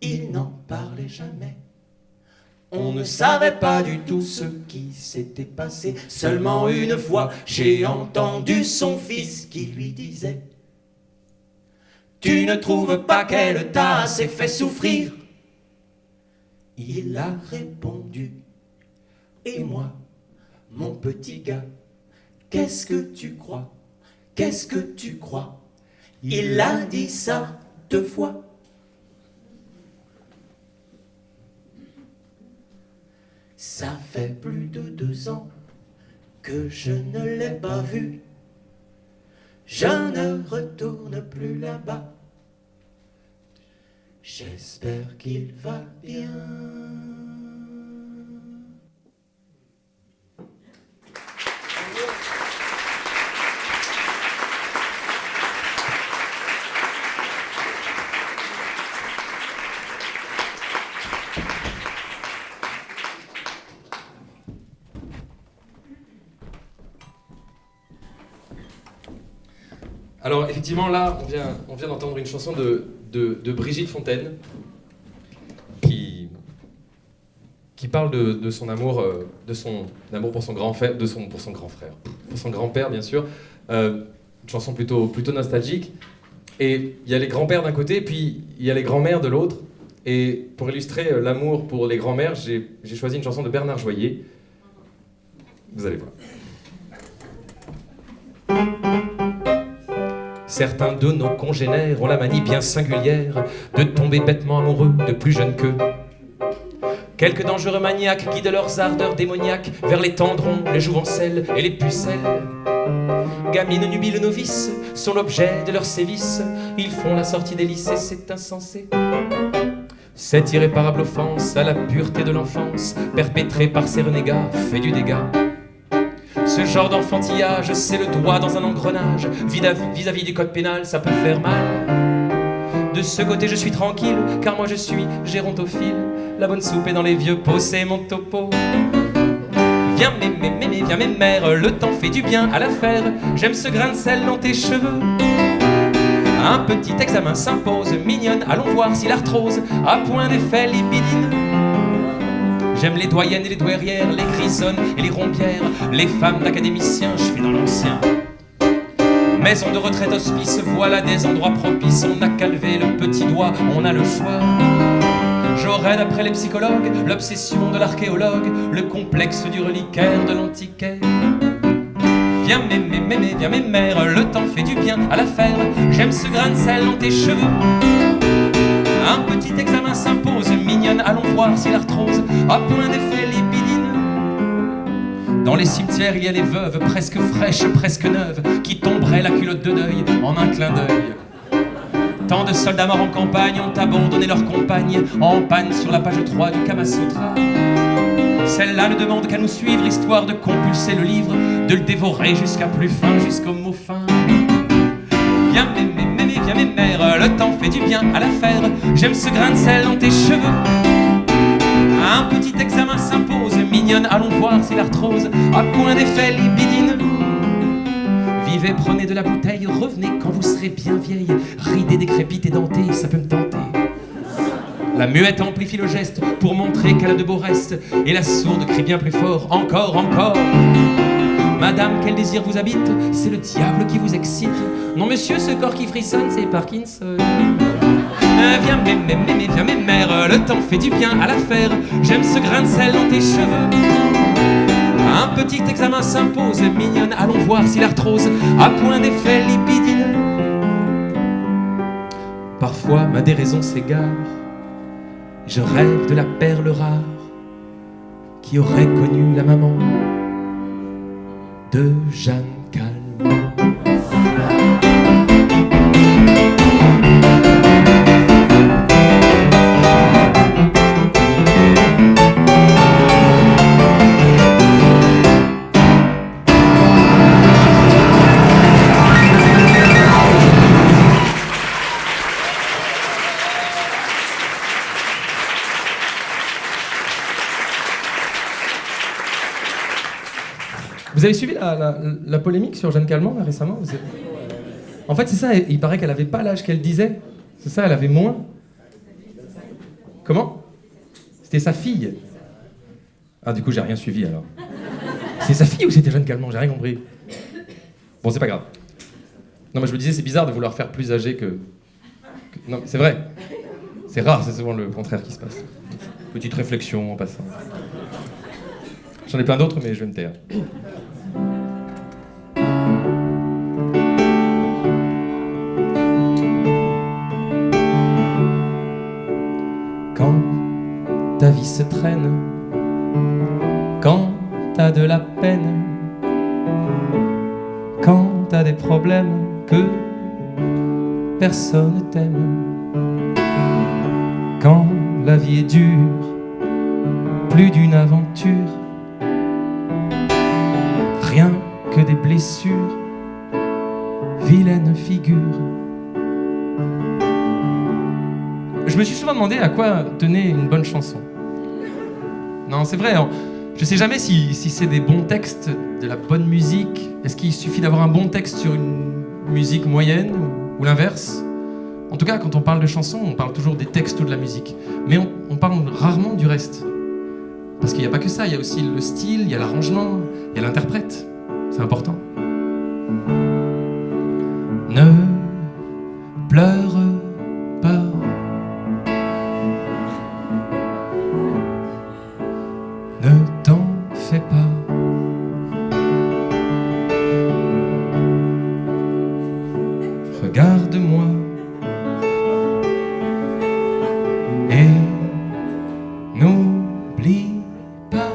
il n'en parlait jamais. On ne savait pas du tout ce qui s'était passé. Seulement une fois, j'ai entendu son fils qui lui disait: tu ne trouves pas qu'elle t'a assez fait souffrir? Il a répondu: et moi, mon petit gars, qu'est-ce que tu crois? Qu'est-ce que tu crois? Il a dit ça 2 fois. Ça fait plus de 2 ans que je ne l'ai pas vu. Je ne retourne plus là-bas. J'espère qu'il va bien. Alors effectivement là, on vient d'entendre une chanson de Brigitte Fontaine qui parle de son amour pour son grand frère, pour son grand-père bien sûr. Une chanson plutôt nostalgique. Et il y a les grands-pères d'un côté, puis il y a les grands-mères de l'autre. Et pour illustrer l'amour pour les grands-mères, j'ai choisi une chanson de Bernard Joyer. Vous allez voir. Certains de nos congénères ont la manie bien singulière de tomber bêtement amoureux de plus jeunes qu'eux. Quelques dangereux maniaques guident leurs ardeurs démoniaques vers les tendrons, les jouvencelles et les pucelles. Gamines nubiles novices sont l'objet de leurs sévices. Ils font la sortie des lycées, c'est insensé. Cette irréparable offense à la pureté de l'enfance, perpétrée par ces renégats, fait du dégât. Ce genre d'enfantillage, c'est le doigt dans un engrenage. Vis-à-vis du code pénal, ça peut faire mal. De ce côté, je suis tranquille, car moi je suis gérontophile. La bonne soupe est dans les vieux pots, c'est mon topo. Viens viens mes mères, le temps fait du bien à l'affaire. J'aime ce grain de sel dans tes cheveux. Un petit examen s'impose, mignonne, allons voir si l'arthrose a point d'effet libidine. J'aime les doyennes et les douairières, les grisonnes et les rombières, les femmes d'académiciens, je fais dans l'ancien. Maison de retraite, hospice, voilà des endroits propices. On n'a qu'à lever le petit doigt, on a le choix. J'aurais d'après les psychologues l'obsession de l'archéologue, le complexe du reliquaire de l'antiquaire. Viens mes mères, le temps fait du bien à l'affaire. J'aime ce grain de sel dans tes cheveux. Un petit examen s'impose, mignonne, allons voir si l'arthrose a point d'effet libidine. Dans les cimetières, il y a les veuves, presque fraîches, presque neuves, qui tomberaient la culotte de deuil en un clin d'œil. Tant de soldats morts en campagne ont abandonné leurs compagnes en panne sur la page 3 du Kama Sutra. Celle-là ne demande qu'à nous suivre, histoire de compulser le livre, de le dévorer jusqu'à plus fin, jusqu'au mot fin. Viens mes mères, le temps fait du bien à l'affaire. J'aime ce grain de sel dans tes cheveux. Un petit examen s'impose, mignonne, allons voir si l'arthrose a point d'effet libidine. Vivez, prenez de la bouteille, revenez quand vous serez bien vieille. Ridée, décrépite et dentée, ça peut me tenter. La muette amplifie le geste pour montrer qu'elle a de beaux restes. Et la sourde crie bien plus fort, encore, encore. Madame, quel désir vous habite? C'est le diable qui vous excite. Non monsieur, ce corps qui frissonne, c'est Parkinson. Viens mes mères, le temps fait du bien à l'affaire. J'aime ce grain de sel dans tes cheveux. Un petit examen s'impose, mignonne, allons voir si l'arthrose a point d'effet libidine. Parfois ma déraison s'égare. Je rêve de la perle rare qui aurait connu la maman de Jeanne Calment. Vous avez suivi la polémique sur Jeanne Calment là, récemment? En fait, c'est ça, il paraît qu'elle n'avait pas l'âge qu'elle disait. C'est ça, elle avait moins. Comment? C'était sa fille. Ah, du coup, j'ai rien suivi alors. C'est sa fille ou c'était Jeanne Calment? J'ai rien compris. Bon, c'est pas grave. Non, mais je me disais, c'est bizarre de vouloir faire plus âgé que... Non, c'est vrai. C'est rare, c'est souvent le contraire qui se passe. Petite réflexion en passant. J'en ai plein d'autres, mais je vais me taire. Quand ta vie se traîne Quand t'as de la peine, quand t'as des problèmes, que personne t'aime. Quand la vie est dure, plus d'une aventure, rien que des blessures, vilaine figure. Je me suis souvent demandé à quoi tenait une bonne chanson. Non, c'est vrai, je sais jamais si c'est des bons textes, de la bonne musique. Est-ce qu'il suffit d'avoir un bon texte sur une musique moyenne ou l'inverse? En tout cas, quand on parle de chansons, on parle toujours des textes ou de la musique. Mais on parle rarement du reste. Parce qu'il n'y a pas que ça, il y a aussi le style, il y a l'arrangement, il y a l'interprète. C'est important. Ne pleure pas. Ne t'en fais pas. Regarde-moi et n'oublie pas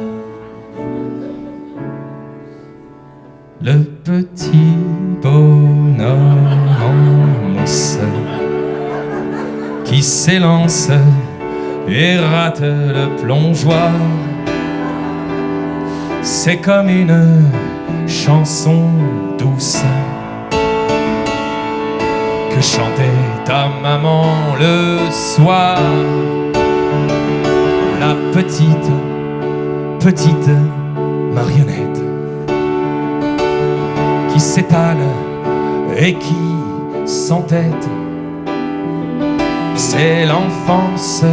le petit bonhomme en mousse qui s'élance et rate le plongeoir. C'est comme une chanson douce que chantait ta maman le soir. La petite marionnette qui s'étale et qui s'entête. C'est l'enfance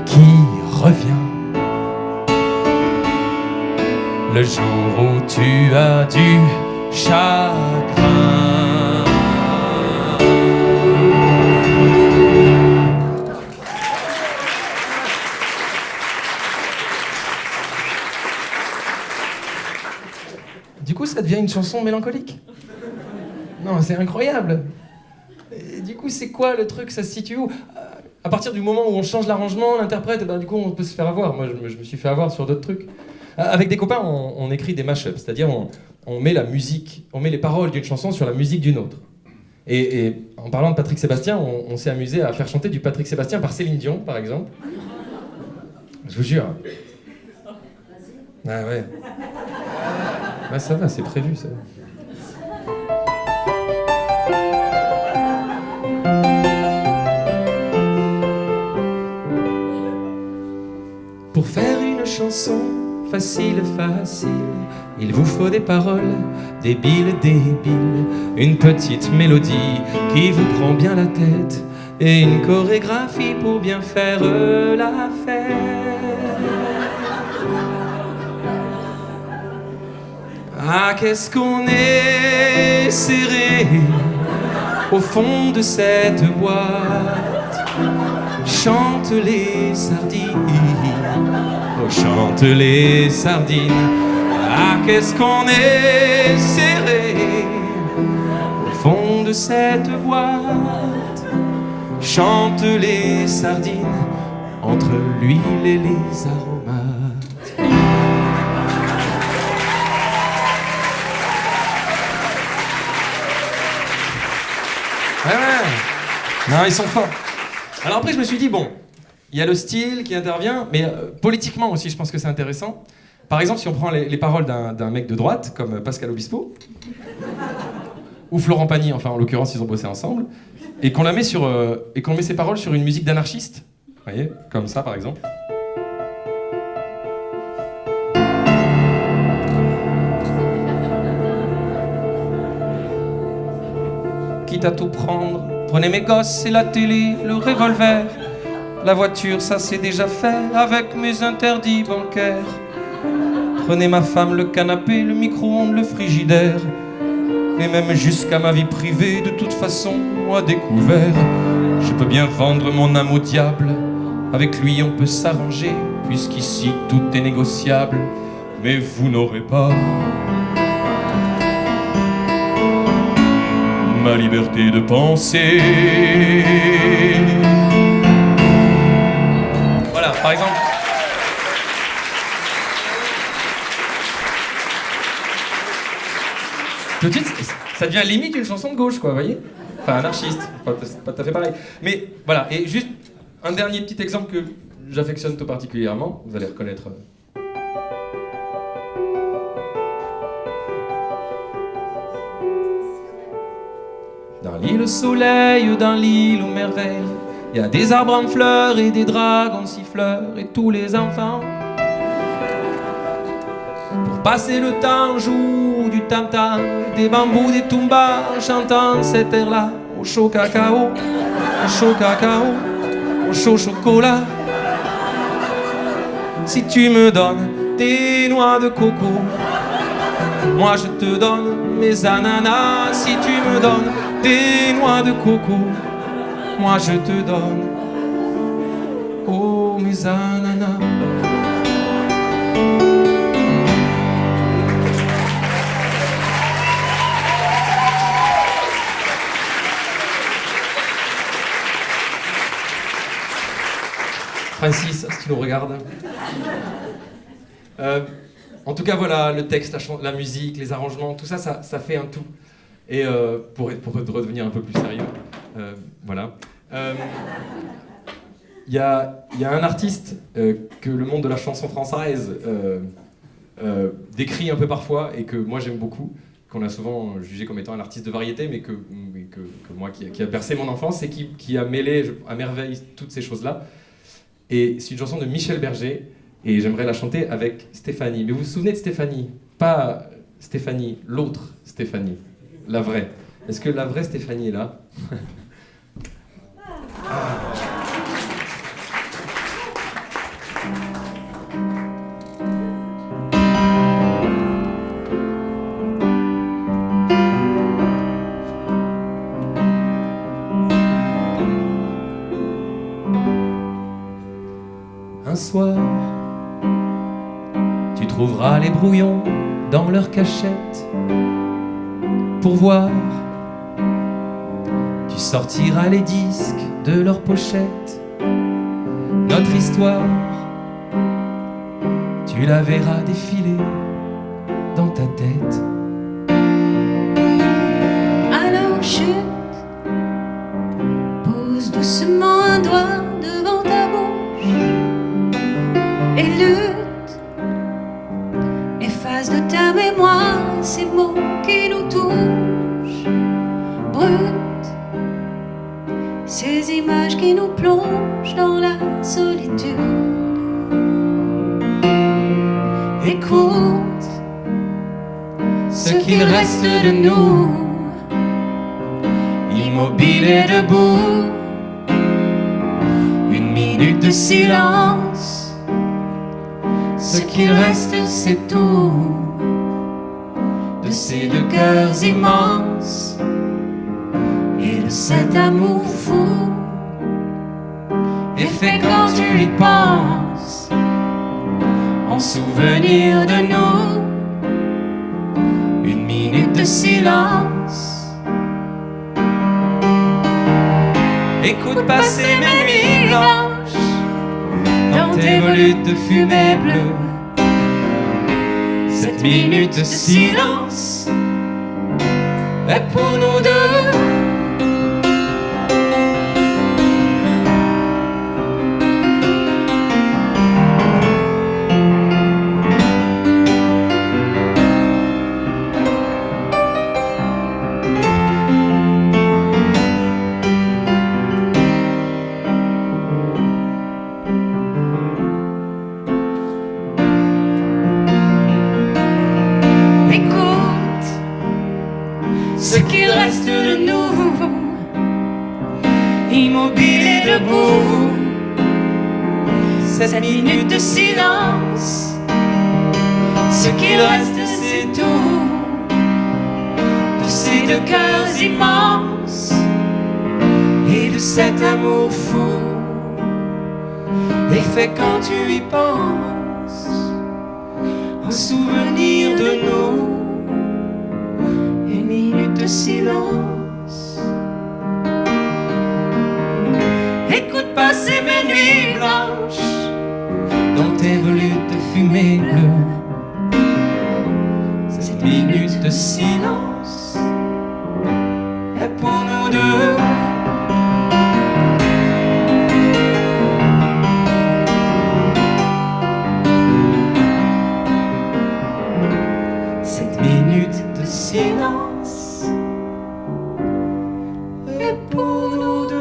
qui revient. Le jour où tu as du chagrin. Du coup, ça devient une chanson mélancolique. Non, c'est incroyable. Et du coup, c'est quoi le truc? Ça se situe où? À partir du moment où on change l'arrangement, l'interprète, du coup, on peut se faire avoir. Moi, je me suis fait avoir sur d'autres trucs. Avec des copains, on écrit des mash-ups, c'est-à-dire on met la musique, on met les paroles d'une chanson sur la musique d'une autre. Et en parlant de Patrick Sébastien, on s'est amusé à faire chanter du Patrick Sébastien par Céline Dion, par exemple. Je vous jure. Ah ouais. Ah, ça va, c'est prévu, ça. Pour faire une chanson facile, il vous faut des paroles débiles, une petite mélodie qui vous prend bien la tête et une chorégraphie pour bien faire la fête. Ah, qu'est-ce qu'on est serré au fond de cette boîte. Chante les sardines, oh, chante les sardines. Ah, qu'est-ce qu'on est serré au fond de cette boîte. Chante les sardines entre l'huile et les aromates. Ouais. Non, ils sont forts. Alors après, je me suis dit, bon, il y a le style qui intervient, mais politiquement aussi, je pense que c'est intéressant. Par exemple, si on prend les paroles d'un mec de droite, comme Pascal Obispo, ou Florent Pagny, enfin en l'occurrence, ils ont bossé ensemble, et qu'on met ses paroles sur une musique d'anarchiste, vous voyez, comme ça par exemple. Quitte à tout prendre, prenez mes gosses et la télé, le revolver. La voiture, ça c'est déjà fait avec mes interdits bancaires. Prenez ma femme, le canapé, le micro-ondes, le frigidaire. Et même jusqu'à ma vie privée, de toute façon, à découvert. Je peux bien vendre mon âme au diable. Avec lui, on peut s'arranger, puisqu'ici, tout est négociable. Mais vous n'aurez pas ma liberté de penser. Voilà, par exemple. Tout de suite, ça devient limite une chanson de gauche, quoi, vous voyez? Enfin, anarchiste, pas tout à fait pareil. Mais voilà, et juste un dernier petit exemple que j'affectionne tout particulièrement, vous allez reconnaître. Dans l'île au soleil, dans l'île aux merveilles, il y a des arbres en fleurs et des dragons siffleurs et tous les enfants. Pour passer le temps, jouent du tam-tam, des bambous, des tumbas, chantant cet air-là, au chaud cacao, au chaud cacao, au chaud chocolat. Si tu me donnes des noix de coco, moi je te donne mes ananas. Si tu me donnes des noix de coco, moi je te donne, oh mes ananas. Francis, si tu nous regardes. En tout cas, voilà, le texte, la musique, les arrangements, tout ça, ça fait un tout. Et pour redevenir un peu plus sérieux, voilà. Il y a un artiste que le monde de la chanson française décrit un peu parfois et que moi j'aime beaucoup, qu'on a souvent jugé comme étant un artiste de variété, mais que moi qui a bercé mon enfance et qui a mêlé à merveille toutes ces choses-là. Et c'est une chanson de Michel Berger, et j'aimerais la chanter avec Stéphanie. Mais vous vous souvenez de Stéphanie? Pas Stéphanie, l'autre Stéphanie, la vraie. Est-ce que la vraie Stéphanie est là? Un soir, tu trouveras les brouillons dans leur cachette pour voir. Tu sortiras les disques de leur pochette. Notre histoire, tu la verras défiler dans ta tête. Alors chute, pose doucement un doigt devant ta bouche et lutte, efface de ta mémoire ces mots qui nous touchent, brute, ces images qui nous plongent dans la solitude. Écoute ce qu'il reste de nous, immobile et debout, une minute de silence. Ce qu'il reste, c'est tout de ces deux cœurs immenses et de cet amour fou. Et fait quand tu y penses, en souvenir de nous, une minute de silence. Écoute passer mes nuits blanches dans tes volutes de fumée bleue. Cette minute de silence est pour nous deux. Ce qu'il reste de nous, immobile et debout, cette minute de silence. Ce qu'il reste, c'est tout de ces deux cœurs immenses et de cet amour fou. Et fait quand tu y penses, un souvenir de nous, de silence. Écoute passer mes nuits blanches dans tes volutes de fumée bleue. Cette minute de silence pour nous deux. Cette minute de silence est pour nous deux.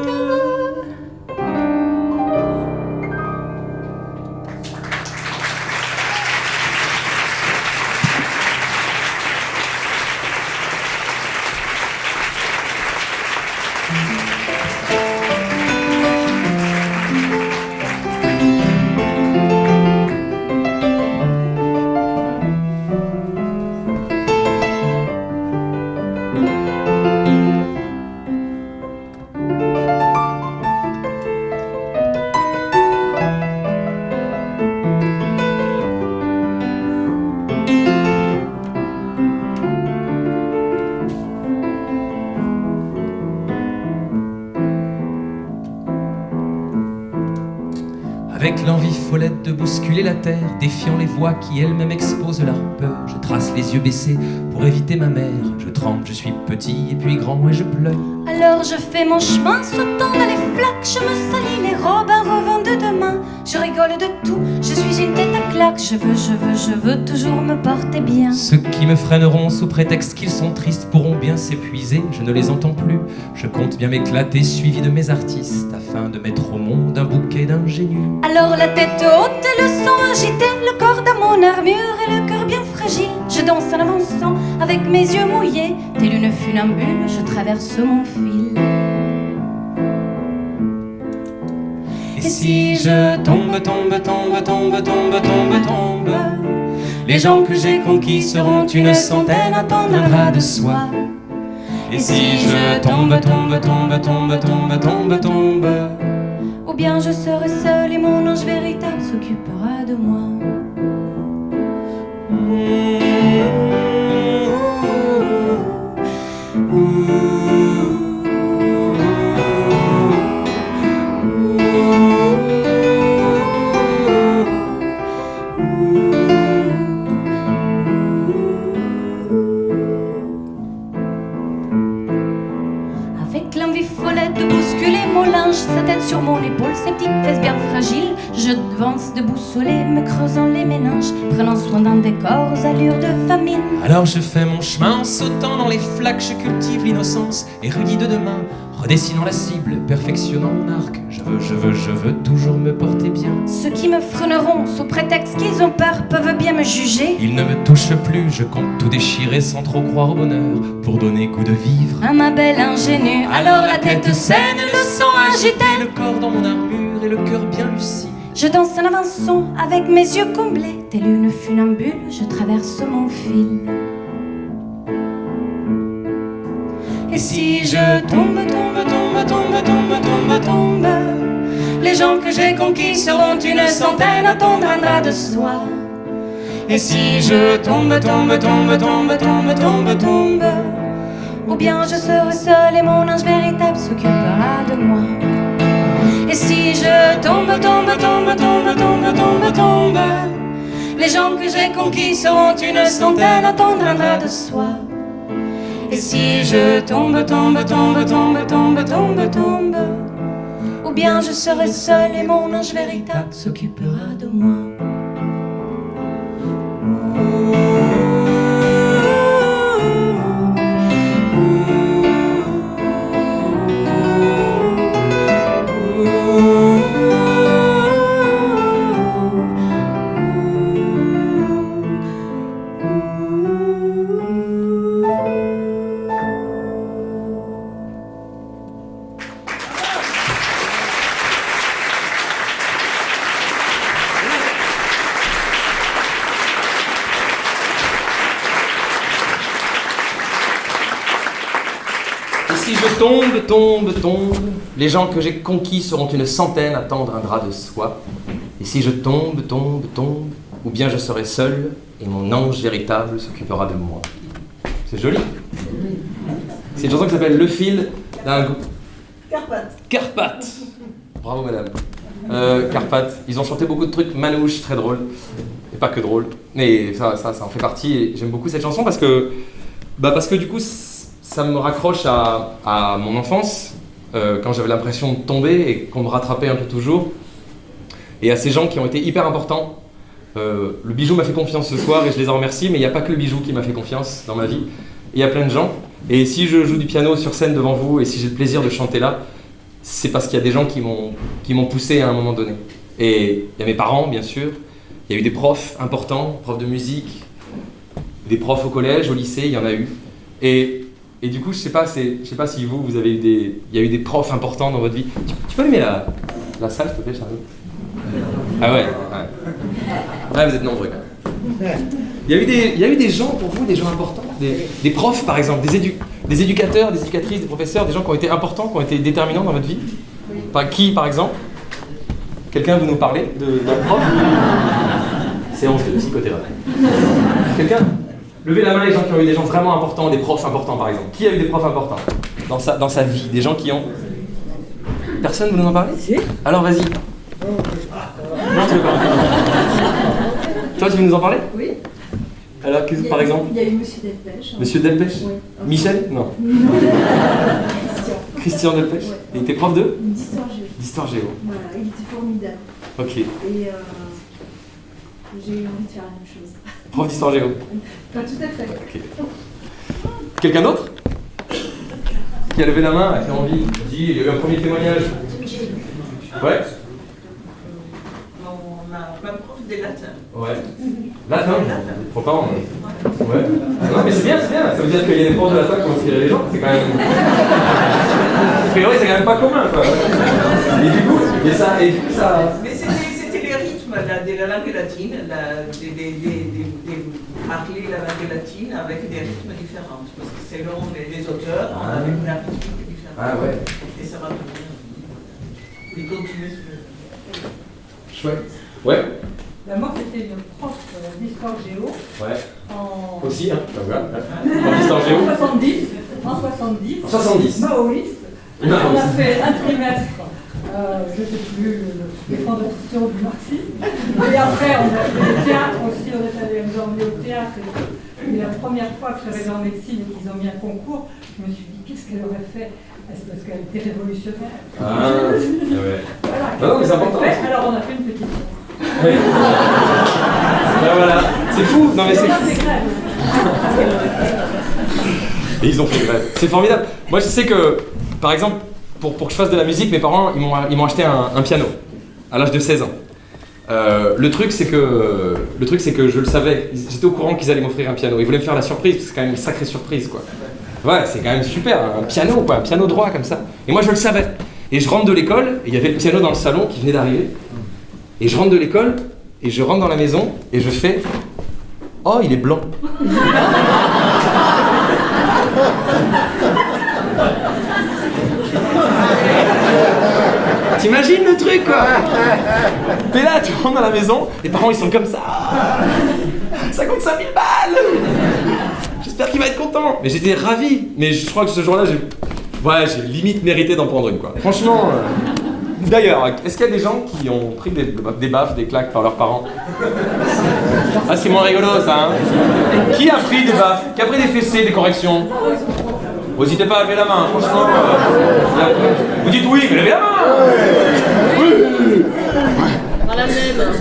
Avec l'envie follette de bousculer la terre, défiant les voix qui elles-mêmes exposent leur peur, je trace les yeux baissés pour éviter ma mère. Je tremble, je suis petit et puis grand et je pleure. Alors je fais mon chemin, sautant dans les flaques, je me salis les robes, un revend de demain. Je rigole de tout, je suis une tête à claque, je veux toujours me porter bien. Ceux qui me freineront sous prétexte qu'ils sont tristes pourront bien s'épuiser, je ne les entends plus. Je compte bien m'éclater, suivi de mes artistes, afin de mettre au monde un bouquet d'ingénus. Alors la tête haute et le sang agité, le corps dans mon armure et le cœur bien fragile. Je danse en avançant avec mes yeux mouillés, telle une funambule, je traverse mon fil. Et si je tombe, les gens que j'ai conquis seront une centaine à tendre un bras de soie. Et si je tombe, ou bien je serai seule et mon ange véritable s'occupera de moi. Avec l'envie follette de bousculer mon linge, sa tête sur mon épaule, ses petites fesses bien fragiles, je devance de boussoler, me creusant les méninges, prenant soin d'un décor aux allures de famine. Alors je fais mon chemin en sautant dans les flaques, je cultive l'innocence, érudit de demain, redessinant la cible, perfectionnant mon arc. Je veux toujours me porter bien. Ceux qui me freineront sous prétexte qu'ils ont peur peuvent bien me juger. Ils ne me touchent plus, je compte tout déchirer sans trop croire au bonheur, pour donner goût de vivre à ma belle ingénue. Alors la tête saine, le sang agité, le corps dans mon armure et le cœur bien lucide. Je danse en avançant avec mes yeux comblés, telle une funambule, je traverse mon fil. Et si je tombe, les gens que j'ai conquis seront une centaine à tendre un drap de soie. Et si je tombe, ou bien je serai seule et mon ange véritable s'occupera de moi. Et si je tombe, les gens que j'ai conquis seront une centaine à tendre un drap de soie. Et si je tombe, ou bien je serai seule et mon ange véritable s'occupera de moi. Si je tombe, les gens que j'ai conquis seront une centaine à tendre un drap de soie. Et si je tombe, ou bien je serai seul et mon ange véritable s'occupera de moi. C'est joli. C'est une chanson qui s'appelle Le fil d'un... Carpath. Bravo madame. Carpath. Ils ont chanté beaucoup de trucs manouches, très drôles. Et pas que drôles. Mais ça en fait partie. Et j'aime beaucoup cette chanson parce que du coup, ça me raccroche à mon enfance, quand j'avais l'impression de tomber et qu'on me rattrapait un peu toujours, et à ces gens qui ont été hyper importants. Le bijou m'a fait confiance ce soir et je les en remercie, mais il n'y a pas que le bijou qui m'a fait confiance dans ma vie. Il y a plein de gens. Et si je joue du piano sur scène devant vous et si j'ai le plaisir de chanter là, c'est parce qu'il y a des gens qui m'ont poussé à un moment donné. Et il y a mes parents, bien sûr. Il y a eu des profs importants, profs de musique, des profs au collège, au lycée, il y en a eu. Et du coup, je sais pas si vous avez eu il y a eu des profs importants dans votre vie. Tu peux allumer la salle, s'il te plaît, Charlie? Ah ouais. Ouais, vous êtes nombreux quand même. Il y a eu des gens pour vous, des gens importants, des profs par exemple, des éducateurs, des éducatrices, des professeurs, des gens qui ont été importants, qui ont été déterminants dans votre vie. Qui par exemple? Quelqu'un veut nous parler d'un prof? Séance de psychothérapie. Quelqu'un? Levez la main les gens qui ont eu des gens vraiment importants, des profs importants par exemple. Qui a eu des profs importants dans sa vie? Des gens qui ont... Personne veut nous en parler? Alors vas-y. Non, tu veux pas. Toi, tu veux nous en parler? Oui. Alors, par exemple? Il y a eu Monsieur Delpech. Monsieur Delpech? Oui. Michel? Non. Christian Delpech? Ouais. Il était prof de? D'histoire géo. D'histoire géo. Voilà, il était formidable. Ok. Et j'ai eu envie de faire la même chose. Prof d'histoire géo? Pas tout à fait. Ok. Quelqu'un d'autre? Qui a levé la main, qui a envie? Dis, il y a eu un premier témoignage. Ouais. Ma prof de latin. Ouais. Latin? Faut pas en... Ouais. Non, mais c'est bien. Ça veut dire qu'il y a des profs de latin qui ont inspiré les gens. C'est quand même... A priori, c'est quand même pas commun, quoi. Et du coup, ça... Mais c'était les rythmes de la langue latine, parler la langue latine avec des rythmes différents. Parce que selon les auteurs, on avait une rythmique différente. Ah ouais. Et ça va venir. Et continuer sur Chouette. Ouais. Moi, c'était une prof d'histoire géo. Ouais. Aussi, hein, comme ça. En histoire géo. En 70. En 70. Maoïste. On a fait un trimestre, je ne sais plus, les fondations du marxisme. Et après, on a fait le théâtre aussi, on est allé nous emmener au théâtre. Et la première fois que je suis arrivée en médecine et qu'ils ont mis un concours, je me suis dit, qu'est-ce qu'elle aurait fait? Est-ce parce qu'elle était révolutionnaire? Ah ouais. Voilà. Non, mais c'est important. Alors, on a fait une pétition. Oui. Ben voilà, c'est fou. Non mais c'est fou. Et ils ont fait grève. C'est formidable. Moi je sais que, par exemple, pour que je fasse de la musique, mes parents ils m'ont acheté un piano à l'âge de 16 ans. Le truc c'est que je le savais. J'étais au courant qu'ils allaient m'offrir un piano. Ils voulaient me faire la surprise, parce que c'est quand même une sacrée surprise quoi. Ouais, c'est quand même super, un piano quoi, un piano droit comme ça. Et moi je le savais. Et je rentre de l'école, et il y avait le piano dans le salon qui venait d'arriver. Et je rentre de l'école, et je rentre dans la maison, et je fais « Oh, il est blanc !» T'imagines le truc, quoi? T'es là, tu rentres dans la maison, les parents, ils sont comme ça. Ça coûte 5000 balles. J'espère qu'il va être content. Mais j'étais ravi. Mais je crois que ce jour-là, j'ai limite mérité d'en prendre une, quoi. Franchement... D'ailleurs, est-ce qu'il y a des gens qui ont pris des baffes, des claques par leurs parents? Ah, c'est moins rigolo, ça, hein? Qui a pris des baffes? Qui a pris des fessées, des corrections? N'hésitez pas à lever la main, franchement. Vous dites oui, mais levez la main! Oui! Dans la même.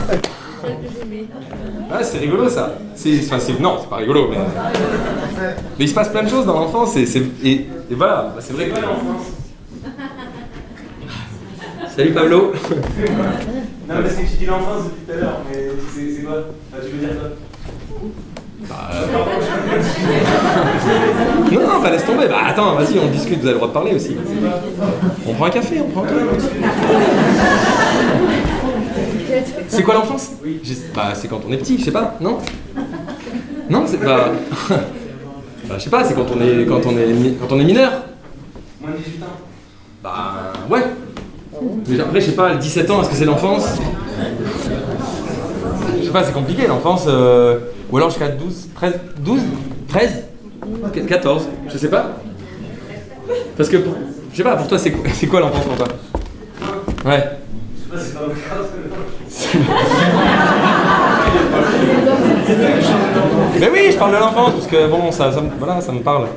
Ah, c'est rigolo, ça. Non, c'est pas rigolo, mais il se passe plein de choses dans l'enfance, et voilà, c'est vrai que... Salut Pablo. Non, parce que tu dis l'enfance depuis tout à l'heure, mais c'est quoi? Tu veux dire quoi? Non, laisse tomber. Bah attends, vas-y, on discute, vous avez le droit de parler aussi. On prend un café, C'est quoi l'enfance? Bah c'est quand on est petit, je sais pas, non? Non, c'est pas... Bah je sais pas, c'est quand on est mineur. Moins de 18 ans. Bah ouais. Mais après, je sais pas, 17 ans, est-ce que c'est l'enfance? Je sais pas, c'est compliqué l'enfance. Ou alors jusqu'à 12, 13, 12, 13, 14, je sais pas. Parce que, je sais pas, pour toi, c'est quoi l'enfance pour toi? Ouais. Je sais pas, c'est pas Mais oui, je parle de l'enfance, parce que bon, voilà, ça me parle.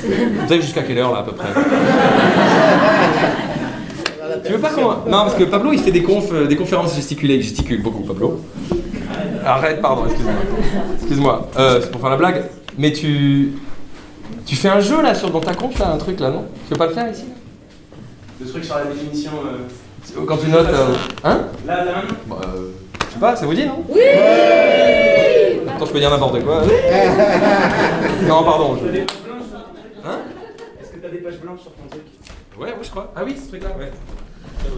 Vous savez jusqu'à quelle heure là à peu près? Tu veux pas qu'on... Non, parce que Pablo il fait des conférences gesticulées, il gesticule beaucoup Pablo. Arrête, pardon, excuse-moi. C'est pour faire la blague. Mais tu fais un jeu là dans ta conf là, un truc là, non? Tu veux pas le faire ici? Le truc sur la définition. Quand tu notes... Hein? Là, maintenant Bah, je sais pas, ça vous dit, non? Oui. Attends, je peux dire n'importe quoi. Non, pardon. T'as des pages blanches, hein? Est-ce que t'as des pages blanches sur ton truc? Ouais, je crois. Ah oui, ce truc-là, ouais. Je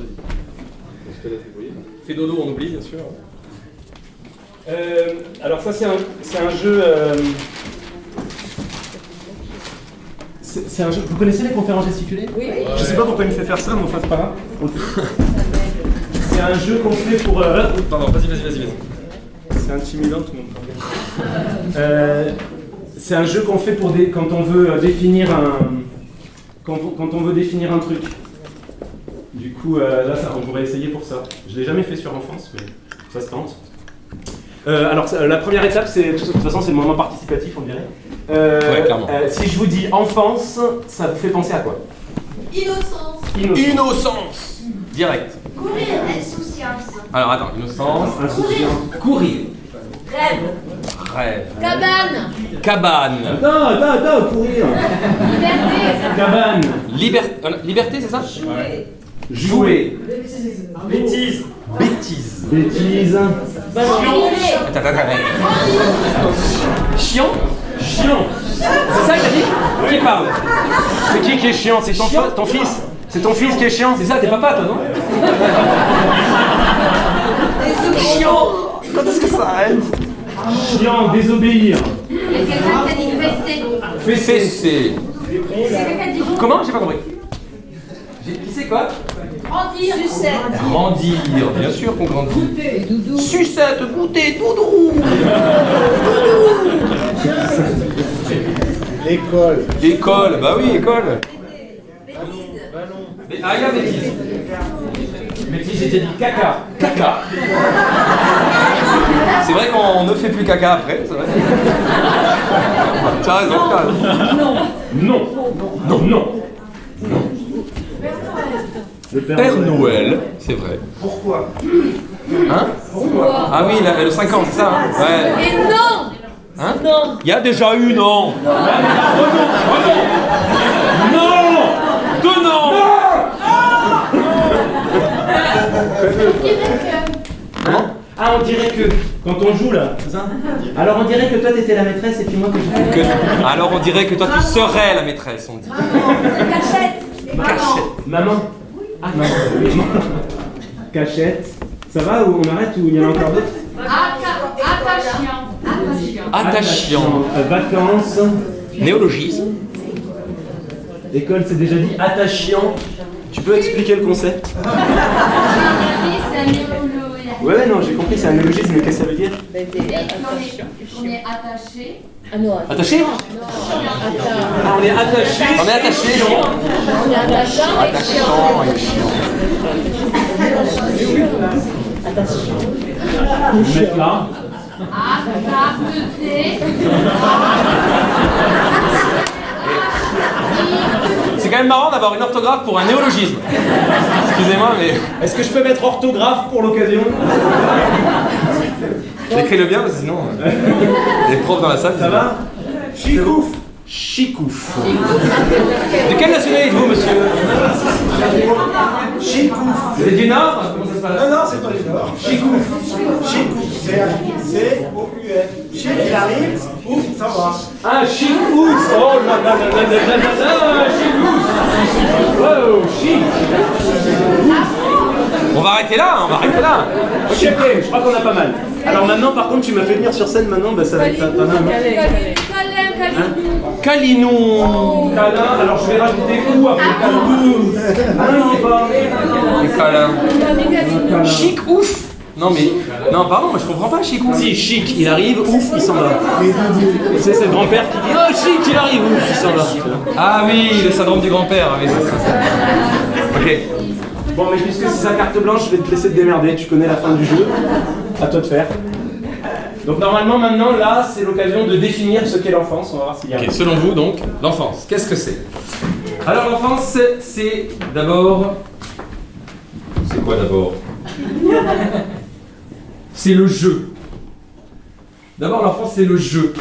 te laisse débrouiller. Fais dodo, on oublie, bien sûr. Alors ça, c'est un jeu... C'est un jeu... Vous connaissez les conférences gesticulées? Oui. Je sais pas pourquoi il me fait faire ça, mais enfin, c'est pas grave. C'est un jeu qu'on fait pour... Pardon, vas-y. C'est intimidant tout le monde. C'est un jeu qu'on fait pour quand on veut définir quand on veut définir un truc. Du coup, là, on pourrait essayer pour ça. Je l'ai jamais fait sur enfance, mais ça se tente. Alors, la première étape, de toute façon, c'est le moment participatif, on dirait. Ouais, clairement. Si je vous dis enfance, ça vous fait penser à quoi? Innocence. Direct. Courir, insouciance. Alors attends, innocence. Insouciance. Courir. Rêve. Rêve. Cabane. Attends, courir. Liberté. Cabane. Liberté, c'est ça? Jouer. Bêtise. Attends. Chiant. C'est ça que t'as dit? Qui parle? C'est qui est chiant? C'est ton fils? C'est ton fils qui est chiant? C'est ça, t'es papa, toi, non? Chiant. Quand est-ce que ça arrête? Chiant, désobéir. Il y a quelqu'un qui a dit fessé. Fessé. Comment? J'ai pas compris. Qui c'est quoi? Grandir. Sucette. Grandir, bien sûr qu'on grandit. Goûter. Doudou. Sucette, goûter, doudou. École, bah oui, école. Bêtise. Ah, il y a bêtise. Bêtise, j'ai dit caca. C'est vrai qu'on ne fait plus caca après, c'est vrai. Tu as raison. Non. Le Père Noël, c'est vrai. Pourquoi? Hein? Ah oui, le 50, c'est ça? Ouais. Et non. Hein? Non. Il y a déjà eu, non. Deux noms. Ah, on dirait que quand on joue là, c'est ça? Alors on dirait que toi t'étais la maîtresse et puis moi que je... Alors on dirait que toi tu serais la maîtresse, on dit. Cachette. Maman. Ah, maman. Cachette. Ça va ou on arrête ou il y en a encore d'autres? Attachant. Vacances. Néologisme. École, c'est déjà dit. Attachant. Tu peux expliquer le concept? Ouais, non, j'ai compris, c'est un néologisme, mais qu'est-ce que ça veut dire? On est attaché. Attaché? On est attaché. On est attaché, non? On est attachant et chiant. Mettre là. C'est quand même marrant d'avoir une orthographe pour un néologisme. Excusez-moi, mais... Est-ce que je peux mettre orthographe pour l'occasion? Écris-le bien, parce que sinon... Les profs dans la salle... Ça va? Chicouf. De quelle nationalité êtes-vous, monsieur? Chicouf. Vous êtes du Nord? Comment ça se passe? Non, c'est pas du Nord. Chicouf. C-O-U-F. Chic, il arrive, ouf, ça va. Ah, chicouf. Oh là là là là là là là, chicouf. Oh, chic. On va arrêter là. Ok, je crois qu'on a pas mal. Alors maintenant, par contre, tu m'as fait venir sur scène maintenant, bah, ça va être pas mal. Calinou. Câlin, alors je vais rajouter ou après câlin. Ah non, pas. Câlin. Chic, ouf. Non mais... Non, pardon, moi je comprends pas, chic, ouf. Si, chic, il arrive, ouf, il s'en va. C'est le grand-père qui dit oh chic, il arrive, ouf, il s'en va. Ah oui, le syndrome du grand-père. Oui, c'est ça. Ok. Bon, mais puisque c'est sa carte blanche, je vais te laisser te démerder. Tu connais la fin du jeu. À toi de faire. Donc normalement maintenant là c'est l'occasion de définir ce qu'est l'enfance, on va voir s'il y a Ok, selon vous donc, l'enfance, qu'est-ce que c'est? Alors l'enfance, c'est d'abord... C'est quoi d'abord? C'est le jeu. D'abord l'enfance c'est le jeu.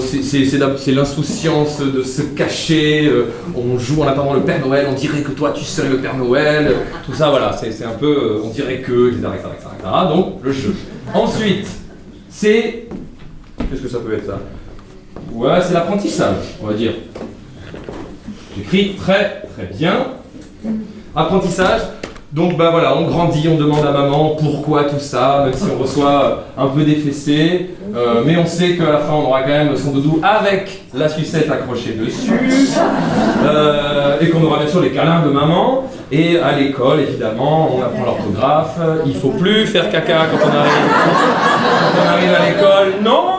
C'est l'insouciance de se cacher, on joue en attendant le Père Noël, on dirait que toi tu serais le Père Noël, tout ça voilà, c'est un peu, on dirait que, etc. Donc le jeu. Ensuite, c'est... Qu'est-ce que ça peut être ça? Ouais, c'est l'apprentissage, on va dire. J'écris très très bien. Apprentissage. Donc bah voilà, on grandit, on demande à maman pourquoi tout ça, même si on reçoit un peu des fessées, mais on sait qu'à la fin on aura quand même son doudou avec la sucette accrochée dessus, et qu'on aura bien sûr les câlins de maman, et à l'école évidemment on apprend l'orthographe, il faut plus faire caca quand on arrive à l'école, non.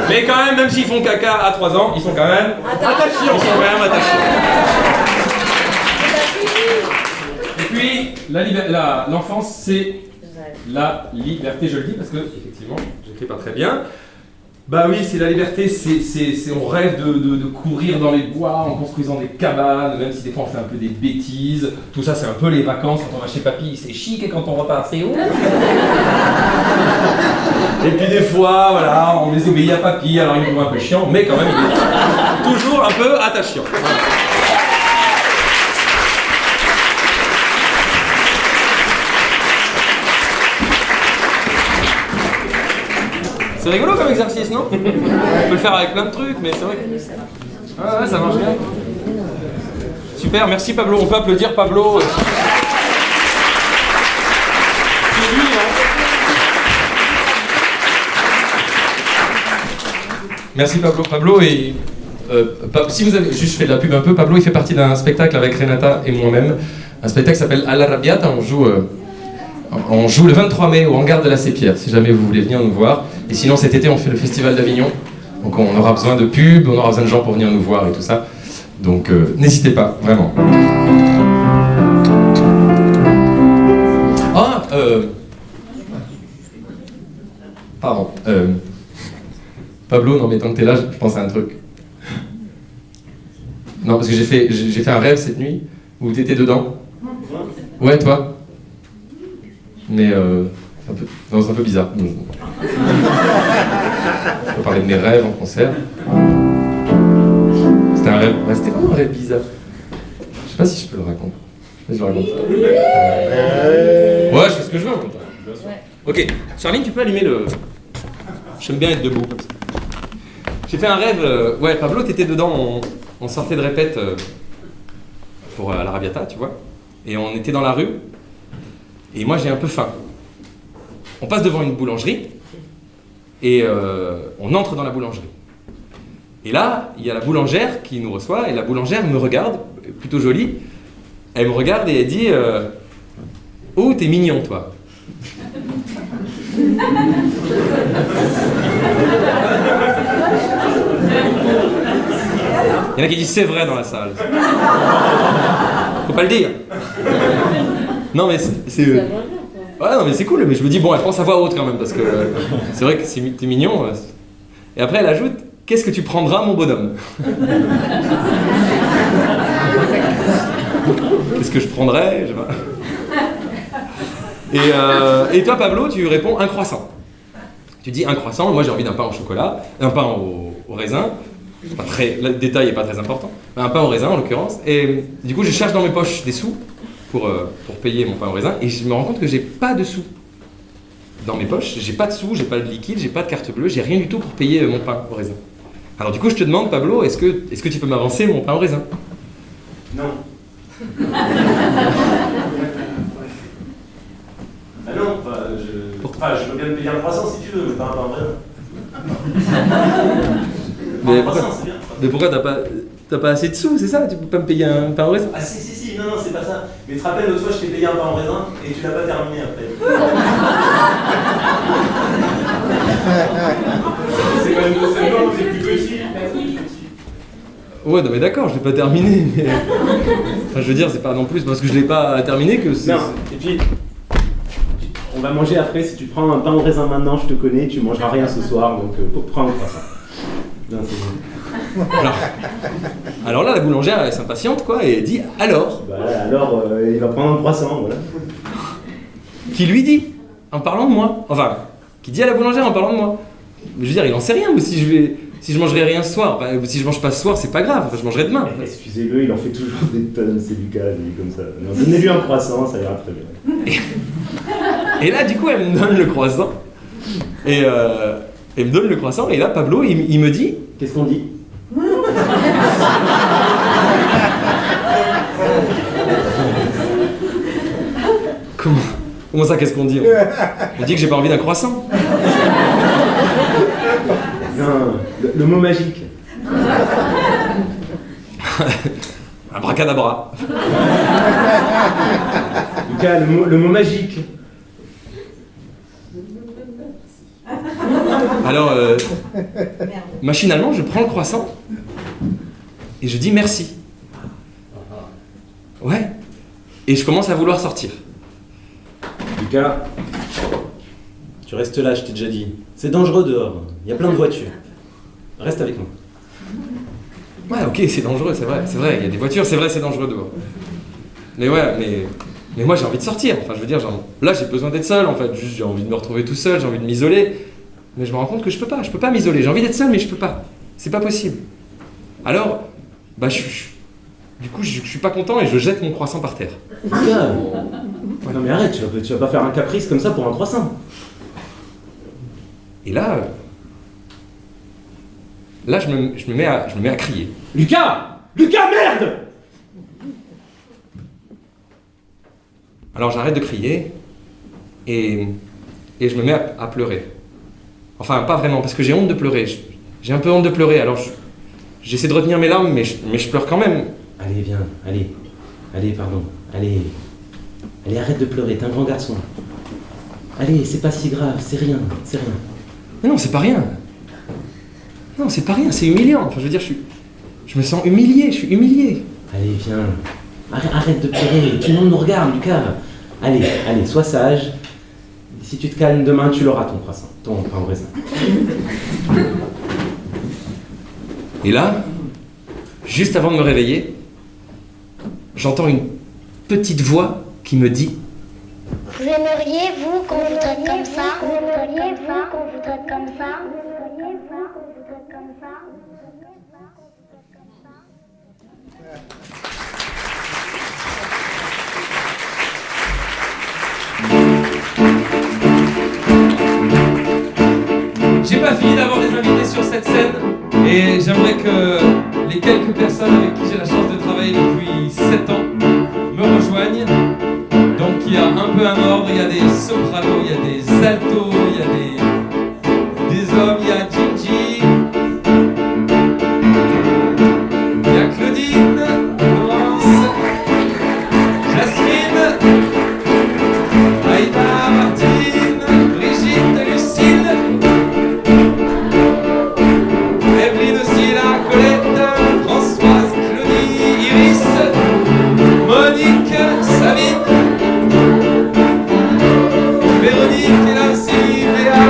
Mais quand même s'ils font caca à 3 ans, ils sont quand même attachés. Et puis, l'enfance, c'est la liberté, je le dis parce que, effectivement, j'écris pas très bien. Bah oui, c'est la liberté, on rêve de courir dans les bois en construisant des cabanes, même si des fois on fait un peu des bêtises. Tout ça, c'est un peu les vacances quand on va chez papy, c'est chic, et quand on repart, c'est ouf. Et puis des fois, voilà, on désobéit à papy, alors il nous trouve un peu chiant, mais quand même, il est toujours un peu attachant. Voilà. C'est rigolo comme exercice, non? On peut le faire avec plein de trucs, mais c'est vrai que... Ah ouais, ça marche bien. Super, merci Pablo. On peut applaudir Pablo. C'est lui, Merci Pablo. Pablo, et si vous avez juste fait de la pub un peu, Pablo il fait partie d'un spectacle avec Renata et moi-même. Un spectacle qui s'appelle À l'Arrabiata. On joue le 23 mai au hangar de la Sépierre, si jamais vous voulez venir nous voir. Et sinon cet été on fait le festival d'Avignon. Donc on aura besoin de pubs, on aura besoin de gens pour venir nous voir et tout ça. Donc n'hésitez pas, vraiment. Pardon. Pablo, non mais tant que t'es là, je pense à un truc. Non, parce que j'ai fait un rêve cette nuit où t'étais dedans. Ouais, toi. Mais c'est un peu bizarre. Je peux parler de mes rêves en concert. C'était un rêve. Ouais, c'était vraiment un rêve bizarre. Je sais pas si je peux le raconter. Je le raconte. Ouais, je fais ce que je veux en même temps. Ok, Charline, tu peux allumer le. J'aime bien être debout comme ça. J'ai fait un rêve. Ouais, Pablo, t'étais dedans. On sortait de répète pour l'Arrabiata, tu vois. Et on était dans la rue. Et moi j'ai un peu faim. On passe devant une boulangerie et on entre dans la boulangerie. Et là, il y a la boulangère qui nous reçoit et la boulangère me regarde, plutôt jolie. Elle me regarde et elle dit oh, t'es mignon toi. Il y en a qui disent c'est vrai dans la salle. Faut pas le dire. Non mais c'est ouais, non mais c'est cool, mais je me dis bon, elle pense à voix haute quand même parce que c'est vrai que t'es mignon. Et après elle ajoute qu'est-ce que tu prendras mon bonhomme? Qu'est-ce que je prendrais? Je sais pas. Et toi Pablo, tu réponds un croissant. Tu dis un croissant, moi j'ai envie d'un pain au chocolat, un pain au raisin. Pas très, le détail n'est pas très important. Un pain au raisin en l'occurrence. Et du coup je cherche dans mes poches des sous pour payer mon pain au raisin et je me rends compte que j'ai pas de sous dans mes poches, j'ai pas de sous, j'ai pas de liquide, j'ai pas de carte bleue, j'ai rien du tout pour payer mon pain au raisin. Alors du coup je te demande Pablo, est-ce que tu peux m'avancer mon pain au raisin? Non. Bah non, je veux bien te payer un croissant si tu veux, mais pas un pain au raisin. Mais pourquoi t'as pas assez de sous, c'est ça? Tu peux pas me payer un pain au raisin? Ah si, non, c'est pas ça. Mais tu te rappelles, l'autre fois, je t'ai payé un pain au raisin et tu l'as pas terminé après. C'est quand même c'est plus petit. Ouais, non mais d'accord, je l'ai pas terminé, mais... Enfin, je veux dire, c'est pas non plus parce que je l'ai pas terminé que c'est... Non, et puis... va manger après. Si tu prends un pain au raisin maintenant, je te connais, tu mangeras rien ce soir, donc prends un croissant. Non, c'est bon. Alors là, la boulangère, elle s'impatiente, quoi, et elle dit « alors ?» Bah alors, il va prendre un croissant, voilà. Qui lui dit, en parlant de moi, enfin, qui dit à la boulangère en parlant de moi. Je veux dire, il en sait rien, ou si je mangerai rien ce soir, enfin, si je mange pas ce soir, c'est pas grave, enfin, je mangerai demain. Excusez-le, il en fait toujours des tonnes, c'est Lucas, lui, comme ça. Non, donnez-lui un croissant, ça ira très bien. Et là, du coup, elle me donne le croissant, et elle me donne le croissant, et là, Pablo, il me dit... Qu'est-ce qu'on dit? Comment ça, qu'est-ce qu'on dit? On dit que j'ai pas envie d'un croissant. Non, le mot magique. Abracadabra. Lucas, le mot magique. Alors, machinalement, je prends le croissant et je dis merci. Ouais. Et je commence à vouloir sortir. Lucas, tu restes là, je t'ai déjà dit. C'est dangereux dehors, il y a plein de voitures. Reste avec moi. Ouais, ok, c'est dangereux, c'est vrai, il y a des voitures, c'est vrai, c'est dangereux dehors. Mais ouais, mais moi j'ai envie de sortir. Enfin, je veux dire, là j'ai besoin d'être seul en fait. Juste, j'ai envie de me retrouver tout seul, j'ai envie de m'isoler. Mais je me rends compte que je peux pas m'isoler. J'ai envie d'être seul, mais je peux pas. C'est pas possible. Alors, bah du coup, je suis pas content et je jette mon croissant par terre. Lucas, non mais arrête, tu vas pas faire un caprice comme ça pour un croissant. Et là, je me mets à crier. Lucas, merde! Alors j'arrête de crier et je me mets à pleurer. Enfin, pas vraiment, parce que j'ai honte de pleurer. J'ai un peu honte de pleurer, alors j'essaie de retenir mes larmes, mais je pleure quand même. Allez, viens, allez, pardon, allez, arrête de pleurer, t'es un grand garçon. Allez, c'est pas si grave, c'est rien. Mais non, c'est pas rien. Non, c'est pas rien, c'est humiliant. Enfin, je veux dire, je me sens humilié, je suis humilié. Allez, viens, arrête de pleurer, tout le monde nous regarde, Lucas. Allez, sois sage. Si tu te calmes demain, tu l'auras ton croissant, ton pain au raisin. Et là, juste avant de me réveiller, j'entends une petite voix qui me dit « Vous aimeriez, vous, qu'on vous traite comme ça? Vous aimeriez, vous, qu'on vous traite comme ça? Vous aimeriez, vous, qu'on vous traite comme ça? » J'ai pas fini d'avoir des invités sur cette scène et j'aimerais que les quelques personnes avec qui j'ai la chance de travailler depuis 7 ans me rejoignent. Donc il y a un peu un ordre, il y a des sopranos, il y a des altos, il y a des hommes, il y a Gigi, il y a Claudine, Laurence, Jasmine, Aïda, Martine, Brigitte, Lucille, Evelyne aussi là, Colette, Françoise, Claudie, Iris, Monique, Sabine, Véronique est là aussi, Léa,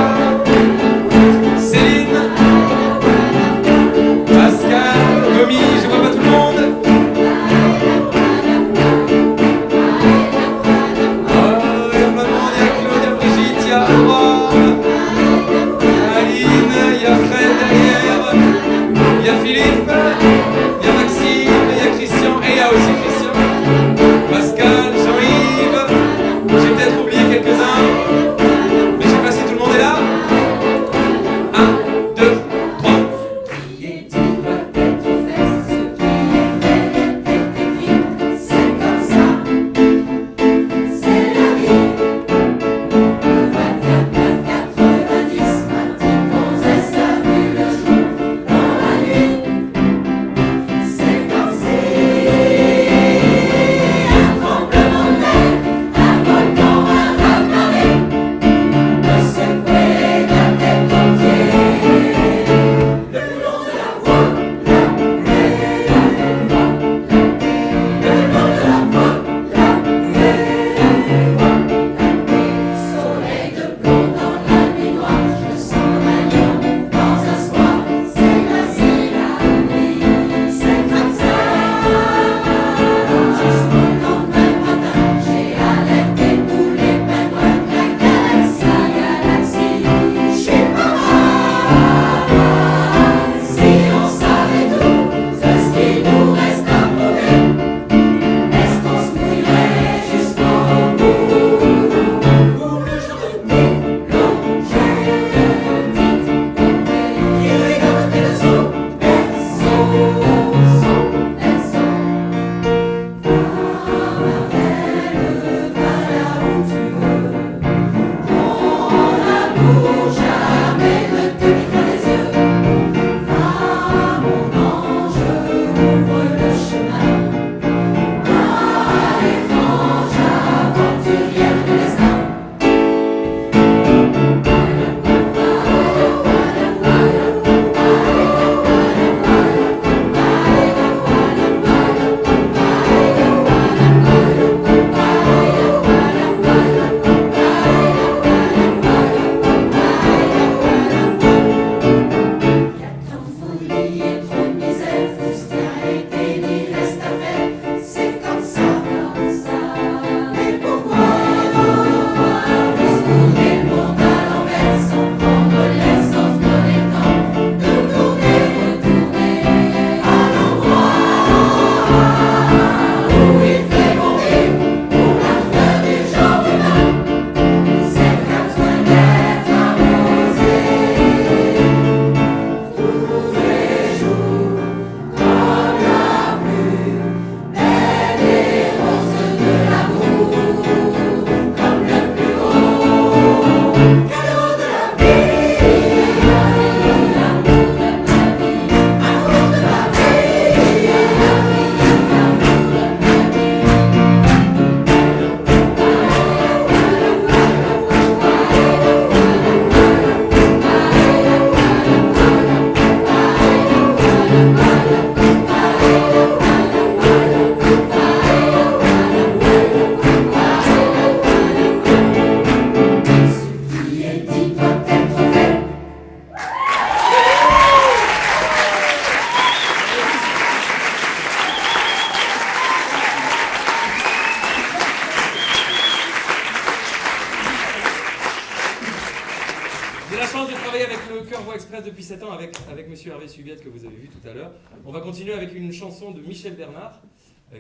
presse depuis 7 ans avec Monsieur Hervé Subiette que vous avez vu tout à l'heure. On va continuer avec une chanson de Michel Bernard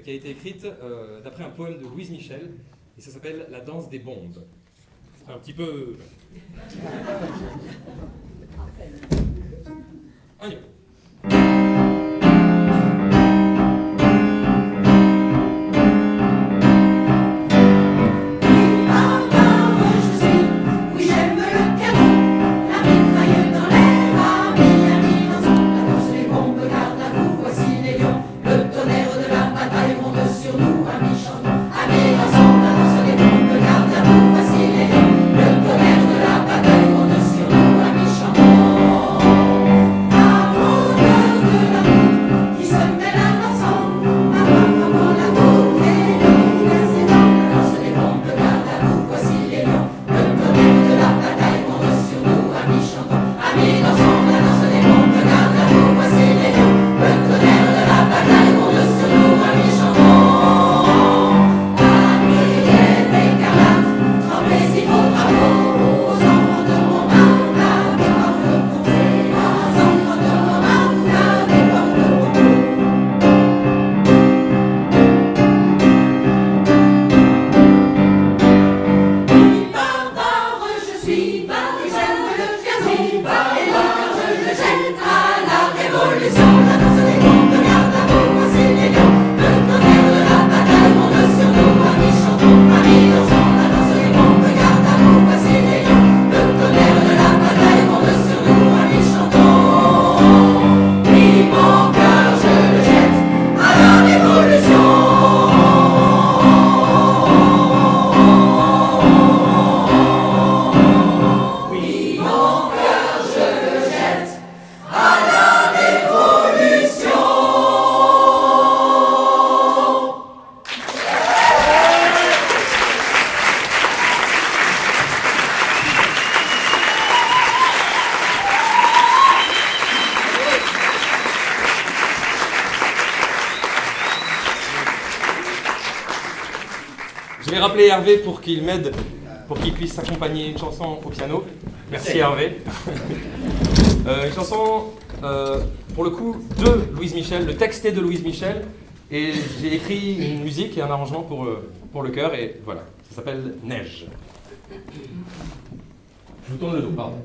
qui a été écrite d'après un poème de Louise Michel et ça s'appelle La danse des bombes. C'est un petit peu... On y va. Je vais rappeler Hervé pour qu'il m'aide, pour qu'il puisse accompagner une chanson au piano. Merci Hervé. Une chanson, pour le coup, de Louise Michel. Le texte est de Louise Michel. Et j'ai écrit une musique et un arrangement pour le chœur. Et voilà, ça s'appelle Neige. Je vous tourne le dos, pardon.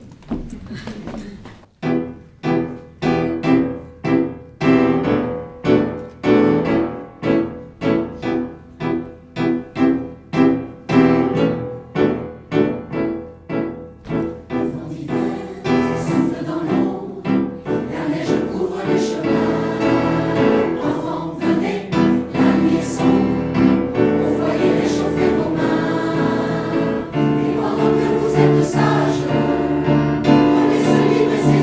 Sage, prenez ce livre et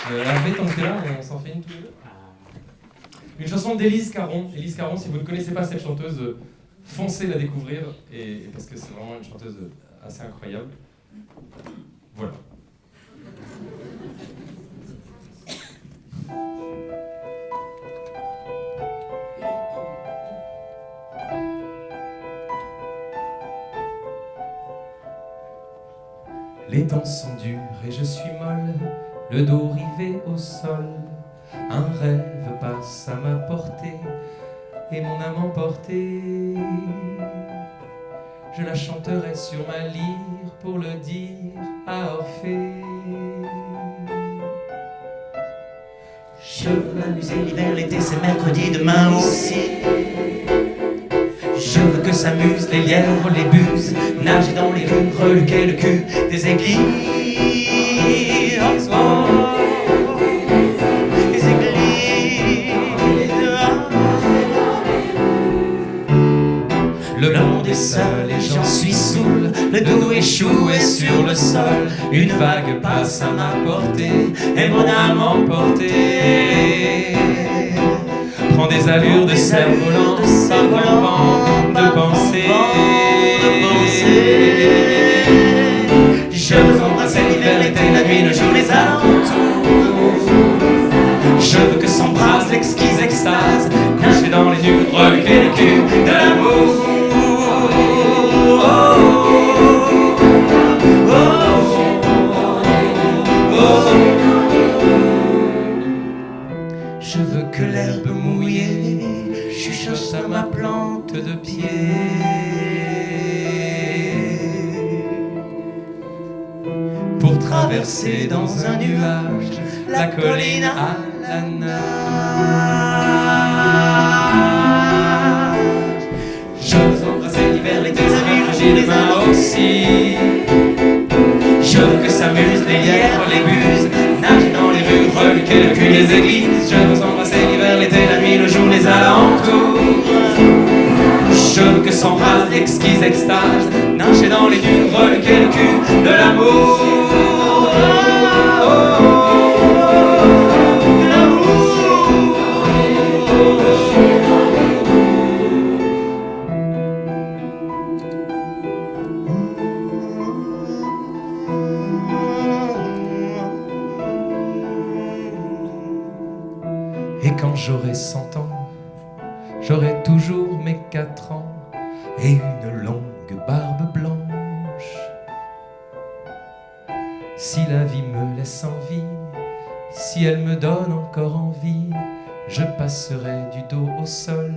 Hervé, tant que t'es là, on s'en fait une tous les deux. Une chanson d'Élise Caron. Élise Caron, si vous ne connaissez pas cette chanteuse, foncez la découvrir, parce que c'est vraiment une chanteuse assez incroyable. Voilà. Les dents sont dures et je suis molle, le dos rivé au sol. Un rêve passe à ma portée et mon âme emportée. Je la chanterai sur ma lyre pour le dire à Orphée. Je veux m'amuser l'hiver, l'été, c'est mercredi, demain aussi. Je veux que s'amusent les lièvres, les buses, nager dans les rues, reluquer le cul des églises. Oh, des églises. Le monde est seul et j'en suis saoul, le dos échoué sur le sol. Une vague passe à ma portée et mon âme emportée prend des allures de cerf-volant par le vent de pensée. Je veux embrasser l'hiver, l'été, la nuit, le jour, les alentours. Je veux que s'embrasse l'exquise extase, couché dans les nues, reluquer le cul de l'amour. Je veux que l'herbe mouillée chuchote à ma plante de pied. Pour traverser dans un nuage la colline à la nage. Je veux embrasser l'hiver, l'été, la nuit, j'ai les mains aussi. Je veux que s'amusent les lièvres, les buses, nager dans les rues, reluquer le cul des églises. Je veux embrasser l'hiver, l'été, la nuit, le jour, les alentours. Je veux que s'embrasse l'exquise extase, nager dans les dunes, reluquer le cul de l'amour. De l'amour. Et quand j'aurai 100 ans, j'aurai toujours mes 4 ans et une longue barbe blanche. Si la vie me laisse en vie, si elle me donne encore envie, je passerai du dos au sol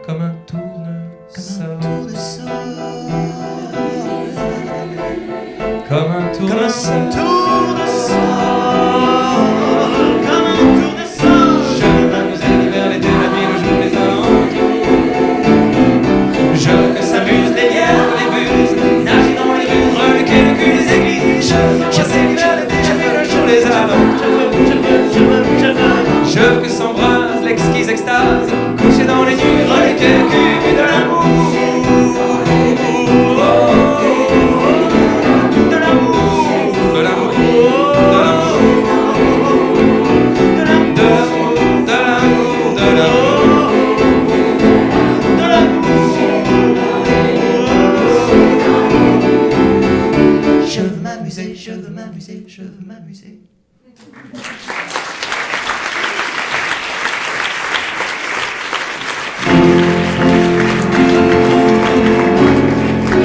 comme un tournesol. Comme un tournesol. Je veux que s'amusent les lièvres, les buses, nager dans les rues, reluquer le cul des églises. Je veux chasser l'hiver, l'été, je veux le jour, les alentours. Je veux que s'embrasse l'exquise extase, couché dans les nues, reluquer le cul de l'amour. De l'amour. De l'amour. De l'amour. De l'amour. De l'amour. De l'amour. Je veux m'amuser, je veux m'amuser, je veux m'amuser.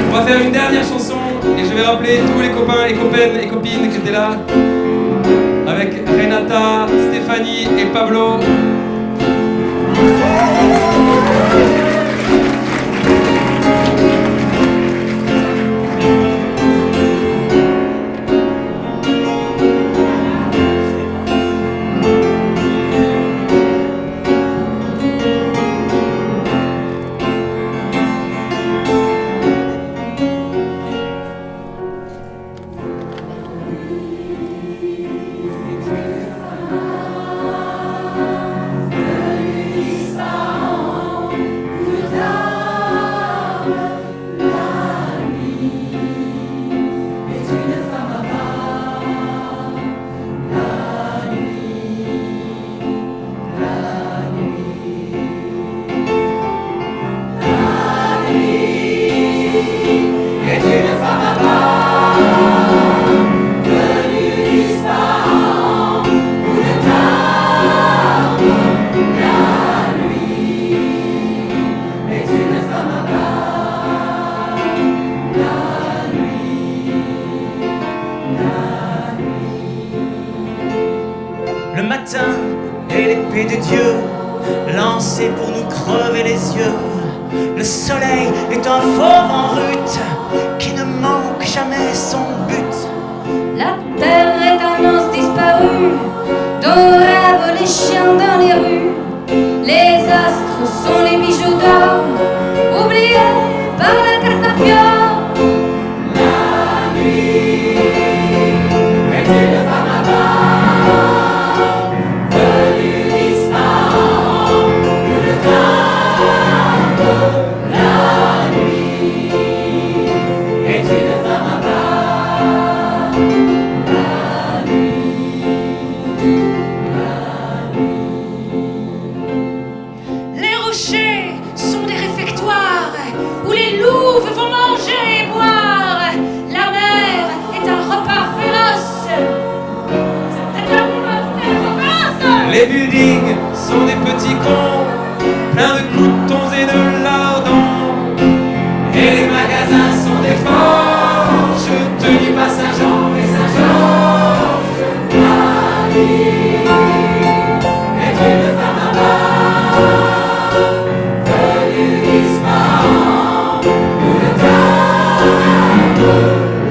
On va faire une dernière chanson et je vais rappeler tous les copains et copaines et copines qui étaient là avec Renata, Stéphanie et Pablo. matin et l'épée de Dieu, lancée pour nous crever les yeux. Le soleil est un fauve en rute qui ne manque jamais son but. La terre est un os disparu dont rêvent les chiens dans les rues. Les astres sont les bijoux d'or oubliés par la Castafiore. La nuit est une femme à bord venue d'Ispahan ou de Tarbes. La nuit est une femme à bord. Les rochers sont des réfectoires où les louves vont manger et boire. La mer est un repas féroce. C'est un repas féroce. Les buildings sont des petits cons, pleins de croutons et de lardons. Et les magasins sont des forges tenues par Saint-Jean et Saint-Georges. La nuit est une femme à bord venue d'Ispahan ou de Tarbes.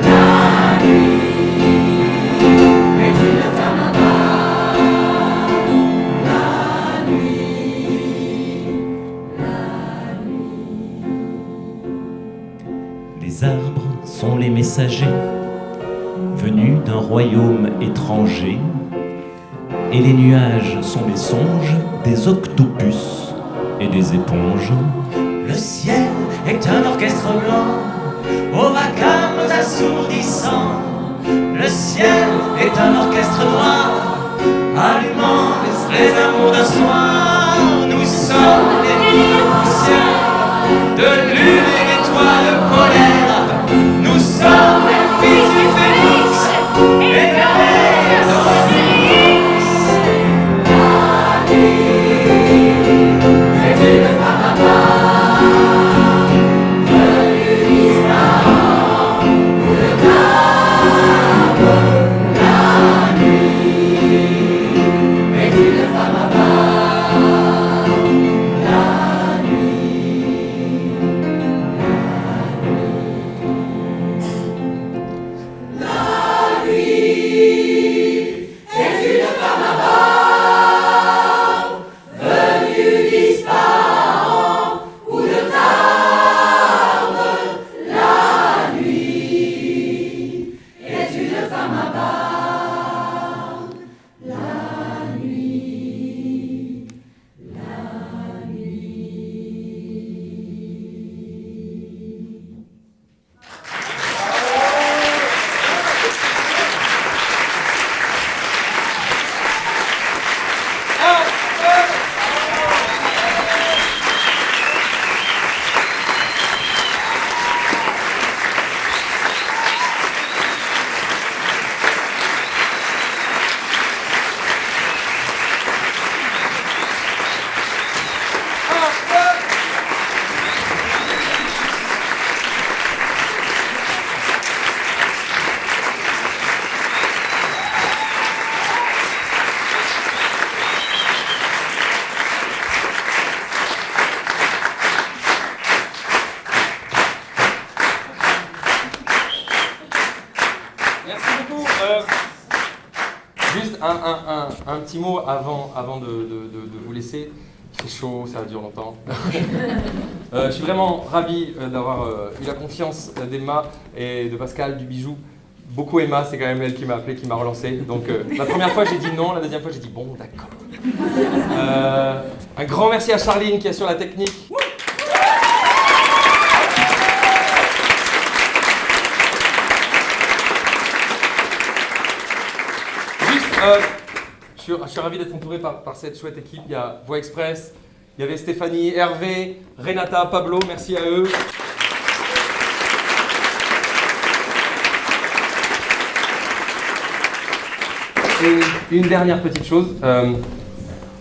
La nuit est une femme à bord. La nuit. Les arbres sont les messagers venus d'un royaume étranger, et les nuages sont les songes des octopus et des éponges. Le ciel est un orchestre blanc aux vacarmes assourdissants. Le ciel est un orchestre noir allumant les amours d'un soir. Nous sommes les milliers poussières de lune et d'étoiles polaires. Nous sommes les fils du phénix égarés dans l'Osiris. La nuit est une femme à bord venue d'Ispahan ou de Tarbes. La nuit est une femme à bord. La nuit. La nuit est une femme à bord venue d'Ispahan ou de Tarbes. La nuit est une femme à bord. La nuit. La nuit. Merci beaucoup. Juste un petit mot avant de vous laisser. Il fait chaud, ça dure longtemps. Je suis vraiment ravi d'avoir eu la confiance d'Emma et de Pascal du Bijou. Beaucoup Emma, c'est quand même elle qui m'a appelé, qui m'a relancé. Donc la première fois j'ai dit non, la deuxième fois j'ai dit bon, d'accord. Un grand merci à Charline qui assure la technique. Je suis ravi d'être entouré par cette chouette équipe. Il y a Voix Express, il y avait Stéphanie, Hervé, Renata, Pablo, merci à eux. Et une dernière petite chose,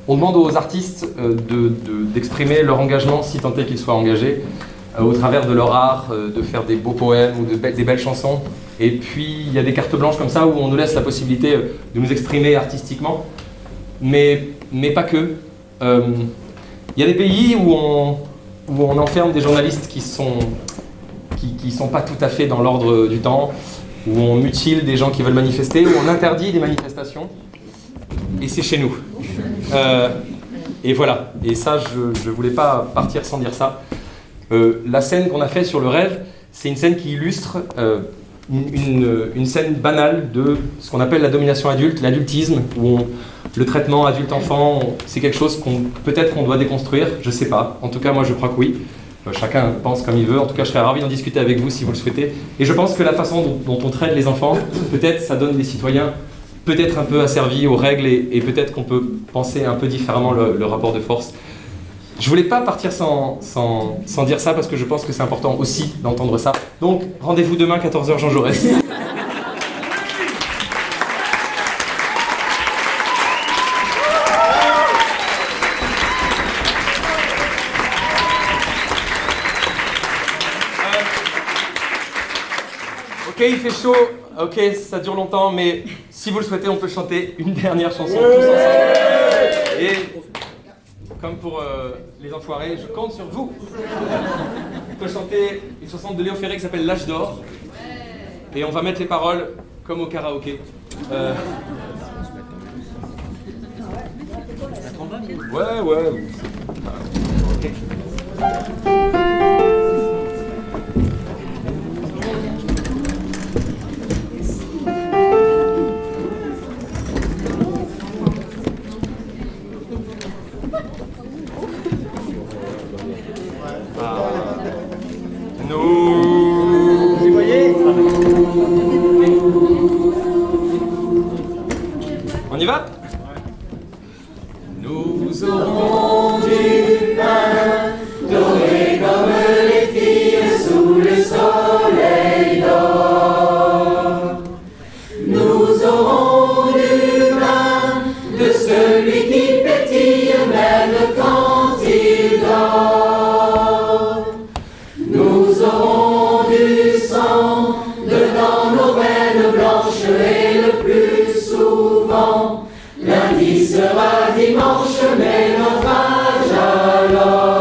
on demande aux artistes d'exprimer leur engagement, si tant est qu'ils soient engagés, au travers de leur art, de faire des beaux poèmes ou des belles chansons. Et puis il y a des cartes blanches comme ça où on nous laisse la possibilité de nous exprimer artistiquement. mais pas que. Il y a des pays où on enferme des journalistes qui sont pas tout à fait dans l'ordre du temps, où on mutile des gens qui veulent manifester, où on interdit des manifestations. Et c'est chez nous. Et voilà. Et ça, je voulais pas partir sans dire ça. La scène qu'on a faite sur le rêve, c'est une scène qui illustre une scène banale de ce qu'on appelle la domination adulte, l'adultisme, où le traitement adulte-enfant, c'est quelque chose peut-être qu'on doit déconstruire, je sais pas. En tout cas, moi, je crois que oui. Chacun pense comme il veut. En tout cas, je serais ravi d'en discuter avec vous si vous le souhaitez. Et je pense que la façon dont on traite les enfants, peut-être ça donne des citoyens peut-être un peu asservis aux règles et peut-être qu'on peut penser un peu différemment le rapport de force. Je voulais pas partir sans dire ça parce que je pense que c'est important aussi d'entendre ça. Donc, rendez-vous demain 14h Jean Jaurès. Ok, il fait chaud, ok, ça dure longtemps, mais si vous le souhaitez, on peut chanter une dernière chanson tous ensemble. Et comme pour les enfoirés, je compte sur vous. On peut chanter une chanson de Léo Ferré qui s'appelle L'âge d'or. Et on va mettre les paroles comme au karaoké. Ouais. Ok. Vous voyez ? On y va ? Nous aurons du pain doré comme les filles sous le soleil d'or. Nous aurons du vin de celui qui pétille même quand il dort. Nous aurons du sang dedans nos veines blanches et le plus souvent lundi sera dimanche, mais notre âge alors